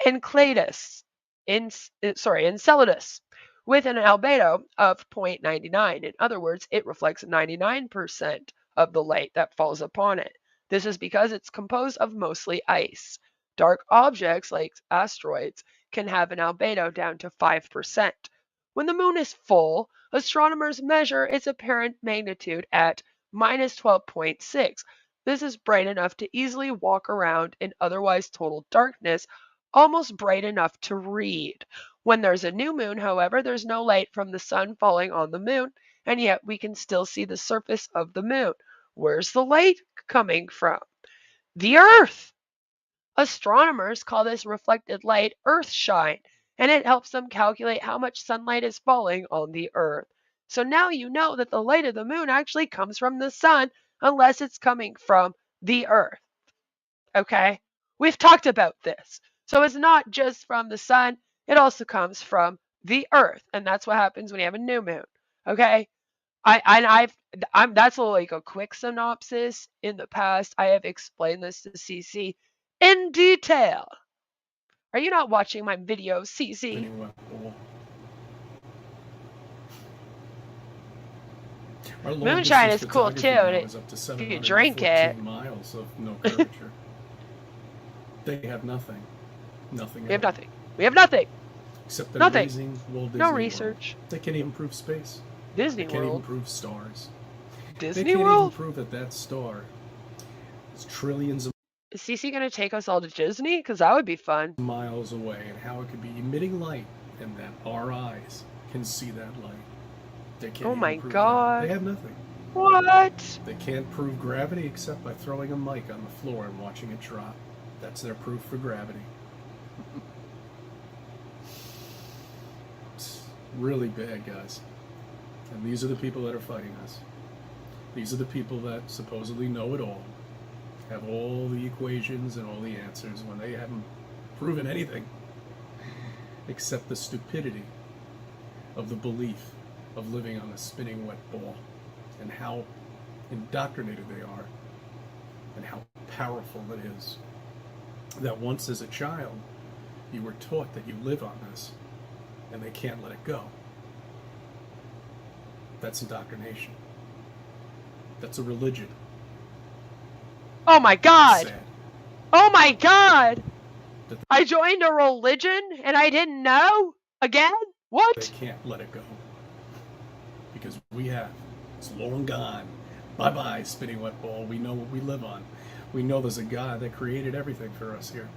Enceladus, Enceladus, with an albedo of 0.99. In other words, it reflects 99% of the light that falls upon it. This is because it's composed of mostly ice. Dark objects like asteroids can have an albedo down to 5%. When the moon is full, astronomers measure its apparent magnitude at minus 12.6. This is bright enough to easily walk around in otherwise total darkness, almost bright enough to read. When there's a new moon, however, there's no light from the sun falling on the moon, and yet we can still see the surface of the moon. Where's the light coming from? The Earth! Astronomers call this reflected light earthshine, and it helps them calculate how much sunlight is falling on the Earth. So now you know that the light of the moon actually comes from the sun unless it's coming from the Earth. Okay? We've talked about this. So it's not just from the sun, it also comes from the Earth. And that's what happens when you have a new moon. Okay? That's like a quick synopsis. In the past, I have explained this to CC in detail. Are you not watching my videos, CC? Moonshine is cool too, and if you drink it.
Miles of no curvature. They have nothing. Nothing.
We have nothing. We have nothing.
Except they're
nothing.
raising Walt Disney
no
World.
research.
They can't even prove space.
Disney
They can't
World.
even prove stars.
Disney
they can't
World.
even prove that star is trillions of
Is CC gonna take us all to Disney? Because that would be fun.
miles away, and how it could be emitting light, and that our eyes can see that light. They can't
Oh
even
my
prove
God.
that. They have nothing.
What?
They can't prove gravity except by throwing a mic on the floor and watching it drop. That's their proof for gravity. It's really bad, guys. And these are the people that are fighting us. These are the people that supposedly know it all, have all the equations and all the answers when they haven't proven anything except the stupidity of the belief of living on a spinning wet ball, and how indoctrinated they are, and how powerful it is. That once as a child, you were taught that you live on this, and they can't let it go. That's indoctrination. That's a religion.
Oh my God!
Sad.
Oh my God! I joined a religion and I didn't know? Again?
They
What?
can't let it go. Because we have. It's long gone. Bye-bye, spinning wet ball. We know what we live on. We know there's a God that created everything for us here.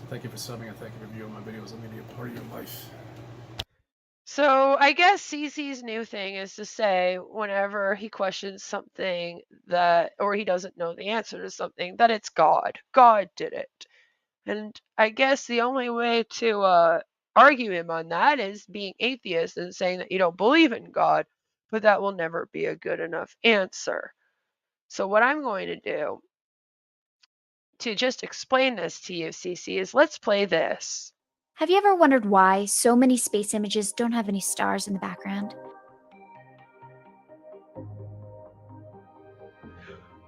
Thank you for subbing, and thank you for viewing my videos. Let me be a part of your life.
So I guess Cece's new thing is to say whenever he questions something that, or he doesn't know the answer to something, that it's God. God did it. And I guess the only way to argue him on that is being atheist and saying that you don't believe in God, but that will never be a good enough answer. So what I'm going to do to just explain this to you, Cece, is let's play this.
Have you ever wondered why so many space images don't have any stars in the background?
Where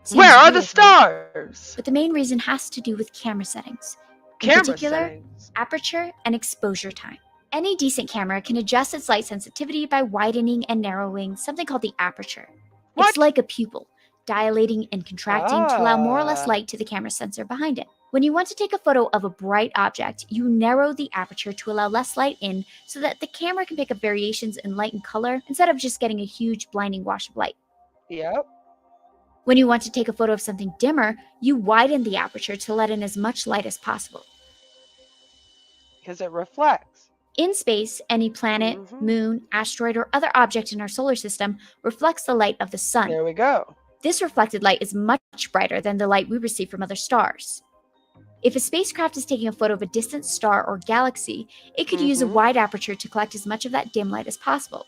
Seems
are
weird,
the
right?
stars?
But the main reason has to do with camera settings. In
Camera
particular,
settings.
aperture and exposure time. Any decent camera can adjust its light sensitivity by widening and narrowing something called the aperture.
What?
It's like a pupil, dilating and contracting to allow more or less light to the camera sensor behind it. When you want to take a photo of a bright object, you narrow the aperture to allow less light in so that the camera can pick up variations in light and color instead of just getting a huge blinding wash of light.
Yep.
When you want to take a photo of something dimmer, you widen the aperture to let in as much light as possible.
Because it reflects.
In space, any planet,
Mhm.
moon, asteroid, or other object in our solar system reflects the light of the sun.
There we go.
This reflected light is much brighter than the light we receive from other stars. If a spacecraft is taking a photo of a distant star or galaxy, it could use a
Mhm.
wide aperture to collect as much of that dim light as possible.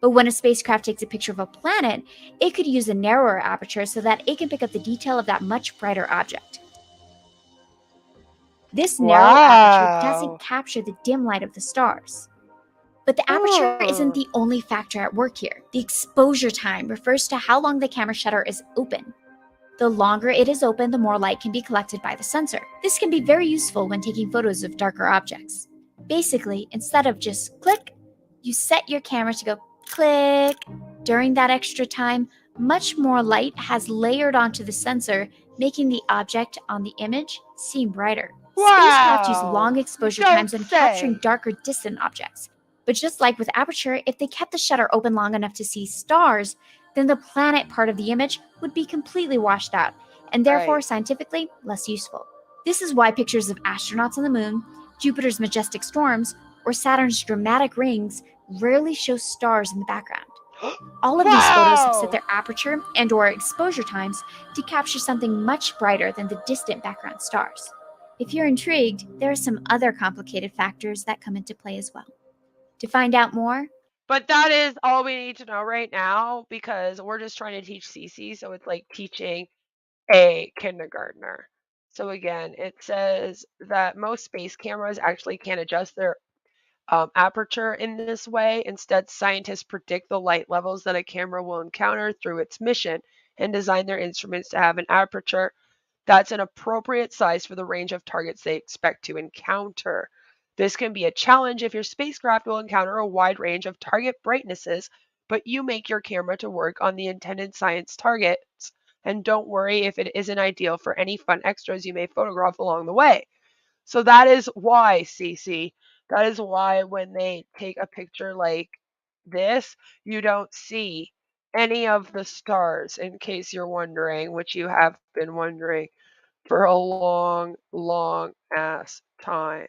But when a spacecraft takes a picture of a planet, it could use a narrower aperture so that it can pick up the detail of that much brighter object. This narrow aperture doesn't capture the dim light of the stars. But the aperture isn't the only factor at work here. The exposure time refers to how long the camera shutter is open. The longer it is open, the more light can be collected by the sensor. This can be very useful when taking photos of darker objects. Basically, instead of just click, you set your camera to go click. During that extra time, much more light has layered onto the sensor, making the object on the image seem brighter. Spacecraft use long exposure times when capturing darker, distant objects. But just like with aperture, if they kept the shutter open long enough to see stars, then the planet part of the image would be completely washed out, and therefore scientifically less useful. This is why pictures of astronauts on the moon, Jupiter's majestic storms, or Saturn's dramatic rings rarely show stars in the background. All of these photos have set their aperture and/or exposure times to capture something much brighter than the distant background stars. If you're intrigued, there are some other complicated factors that come into play as well. To find out more,
But that is all we need to know right now, because we're just trying to teach Cece, so it's like teaching a kindergartner. So again, it says that most space cameras actually can't adjust their aperture in this way. Instead, scientists predict the light levels that a camera will encounter through its mission and design their instruments to have an aperture that's an appropriate size for the range of targets they expect to encounter. This can be a challenge if your spacecraft will encounter a wide range of target brightnesses, but you make your camera to work on the intended science targets, and don't worry if it isn't ideal for any fun extras you may photograph along the way. So that is why, Cece, that is why when they take a picture like this, you don't see any of the stars, in case you're wondering, which you have been wondering for a long, long ass time.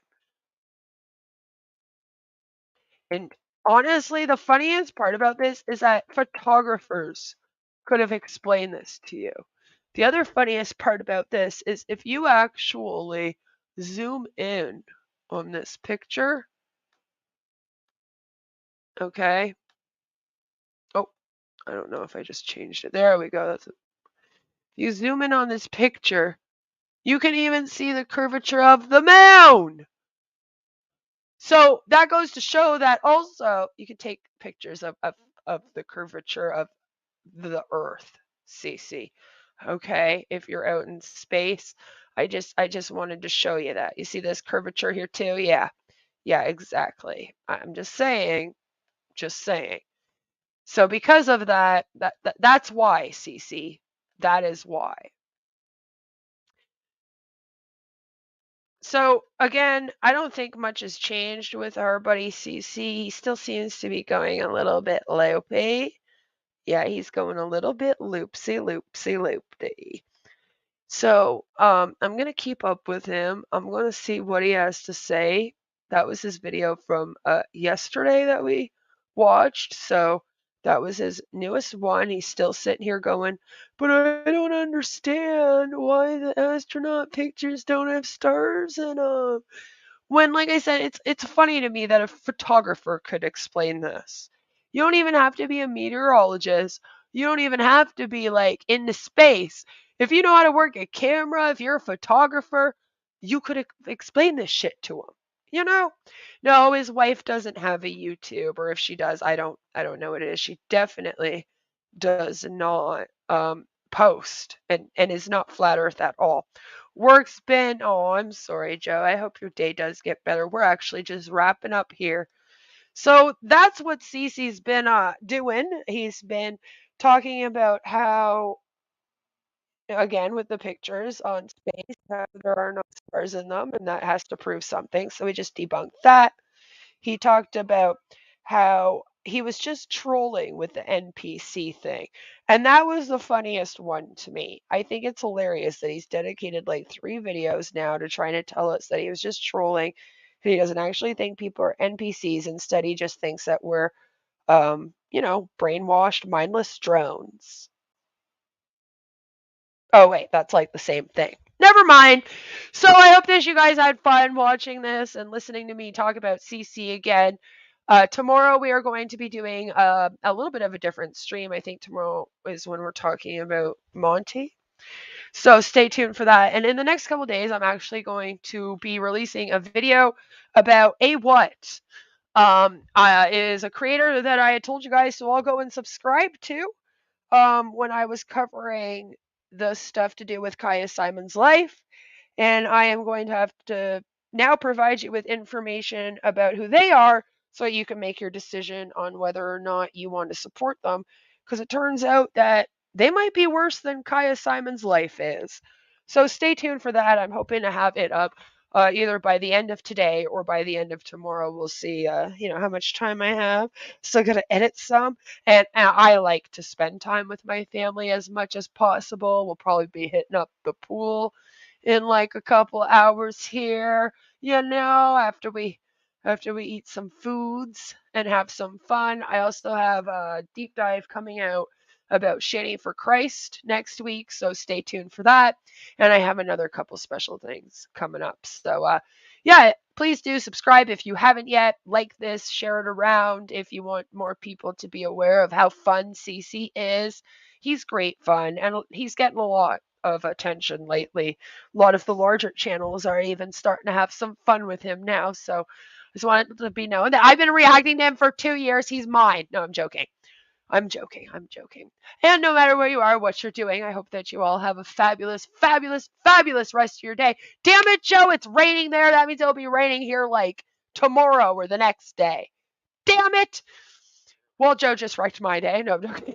And honestly, the funniest part about this is that photographers could have explained this to you. The other funniest part about this is if you actually zoom in on this picture, okay? Oh, I don't know if I just changed it. There we go. That's it. If you zoom in on this picture, you can even see the curvature of the moon. So that goes to show that also you can take pictures of the curvature of the Earth, CC. Okay, if you're out in space, I just wanted to show you that. You see this curvature here too? Yeah, exactly. I'm just saying. So because of that's why, CC. That is why. So again, I don't think much has changed with our buddy CC. He still seems to be going a little bit loopy. Yeah, he's going a little bit loopsy. So I'm gonna keep up with him. I'm gonna see what he has to say. That was his video from yesterday that we watched. So that was his newest one. He's still sitting here going, but I don't understand why the astronaut pictures don't have stars in them. When, like I said, it's funny to me that a photographer could explain this. You don't even have to be a meteorologist. You don't even have to be like into space. If you know how to work a camera, if you're a photographer, you could explain this shit to him. You know? No, his wife doesn't have a YouTube, or if she does, I don't know what it is. She definitely does not post and is not flat earth at all. Work's been, oh, I'm sorry, Joe. I hope your day does get better. We're actually just wrapping up here. So that's what Cece's been doing. He's been talking about how, again, with the pictures on space, how there are no stars in them, and that has to prove something. So we just debunked that. He talked about how he was just trolling with the NPC thing. And that was the funniest one to me. I think it's hilarious that he's dedicated like 3 videos now to trying to tell us that he was just trolling and he doesn't actually think people are NPCs. Instead, he just thinks that we're, brainwashed, mindless drones. Oh, wait, that's like the same thing. Never mind. So I hope that you guys had fun watching this and listening to me talk about CC again. Tomorrow we are going to be doing a little bit of a different stream. I think tomorrow is when we're talking about Monty. So stay tuned for that. And in the next couple days, I'm actually going to be releasing a video about A What. Is a creator that I had told you guys to all go and subscribe to when I was covering the stuff to do with Kaya Simon's life. And I am going to have to now provide you with information about who they are so you can make your decision on whether or not you want to support them. Because it turns out that they might be worse than Kaya Simon's life is. So stay tuned for that. I'm hoping to have it up either by the end of today or by the end of tomorrow. We'll see, how much time I have. Still got to edit some. And I like to spend time with my family as much as possible. We'll probably be hitting up the pool in like a couple hours here, after we eat some foods and have some fun. I also have a deep dive coming out about Shitty for Christ next week, so stay tuned for that. And I have another couple special things coming up. So please do subscribe if you haven't yet. Like this, share it around if you want more people to be aware of how fun CC is. He's great fun, and he's getting a lot of attention lately. A lot of the larger channels are even starting to have some fun with him now. So I just wanted to be known that I've been reacting to him for 2 years. He's mine. No, I'm joking. I'm joking. And no matter where you are, what you're doing, I hope that you all have a fabulous, fabulous, fabulous rest of your day. Damn it, Joe, it's raining there. That means it'll be raining here like tomorrow or the next day. Damn it. Well, Joe just wrecked my day. No, I'm joking.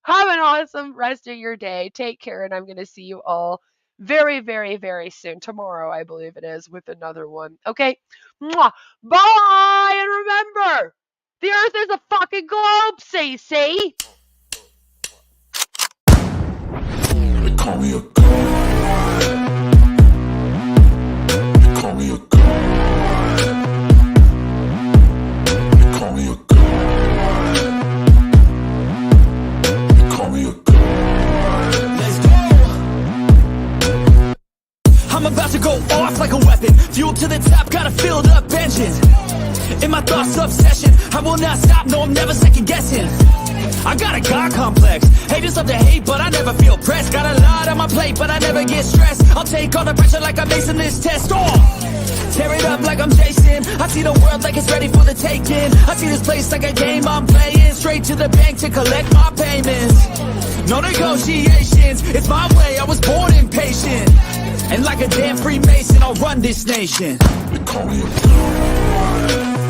Have an awesome rest of your day. Take care, and I'm going to see you all very, very, very soon. Tomorrow, I believe it is, with another one. Okay? Mwah. Bye! And remember, the Earth is a fucking globe, CC!
They call me a god. They call me a god. They call me a god. I'm about to go off like a weapon. Fuel to the top, got a filled up engine. In my thoughts, obsession. I will not stop, no, I'm never second guessing. I got a God complex. Haters love to hate, but I never feel pressed. Got a lot on my plate, but I never get stressed. I'll take all the pressure like I'm acing this test. Tear it up like I'm Jason. I see the world like it's ready for the taking. I see this place like a game I'm playing. Straight to the bank to collect my payments. No negotiations, it's my way, I was born impatient. And like a damn Freemason, I'll run this nation. They call me a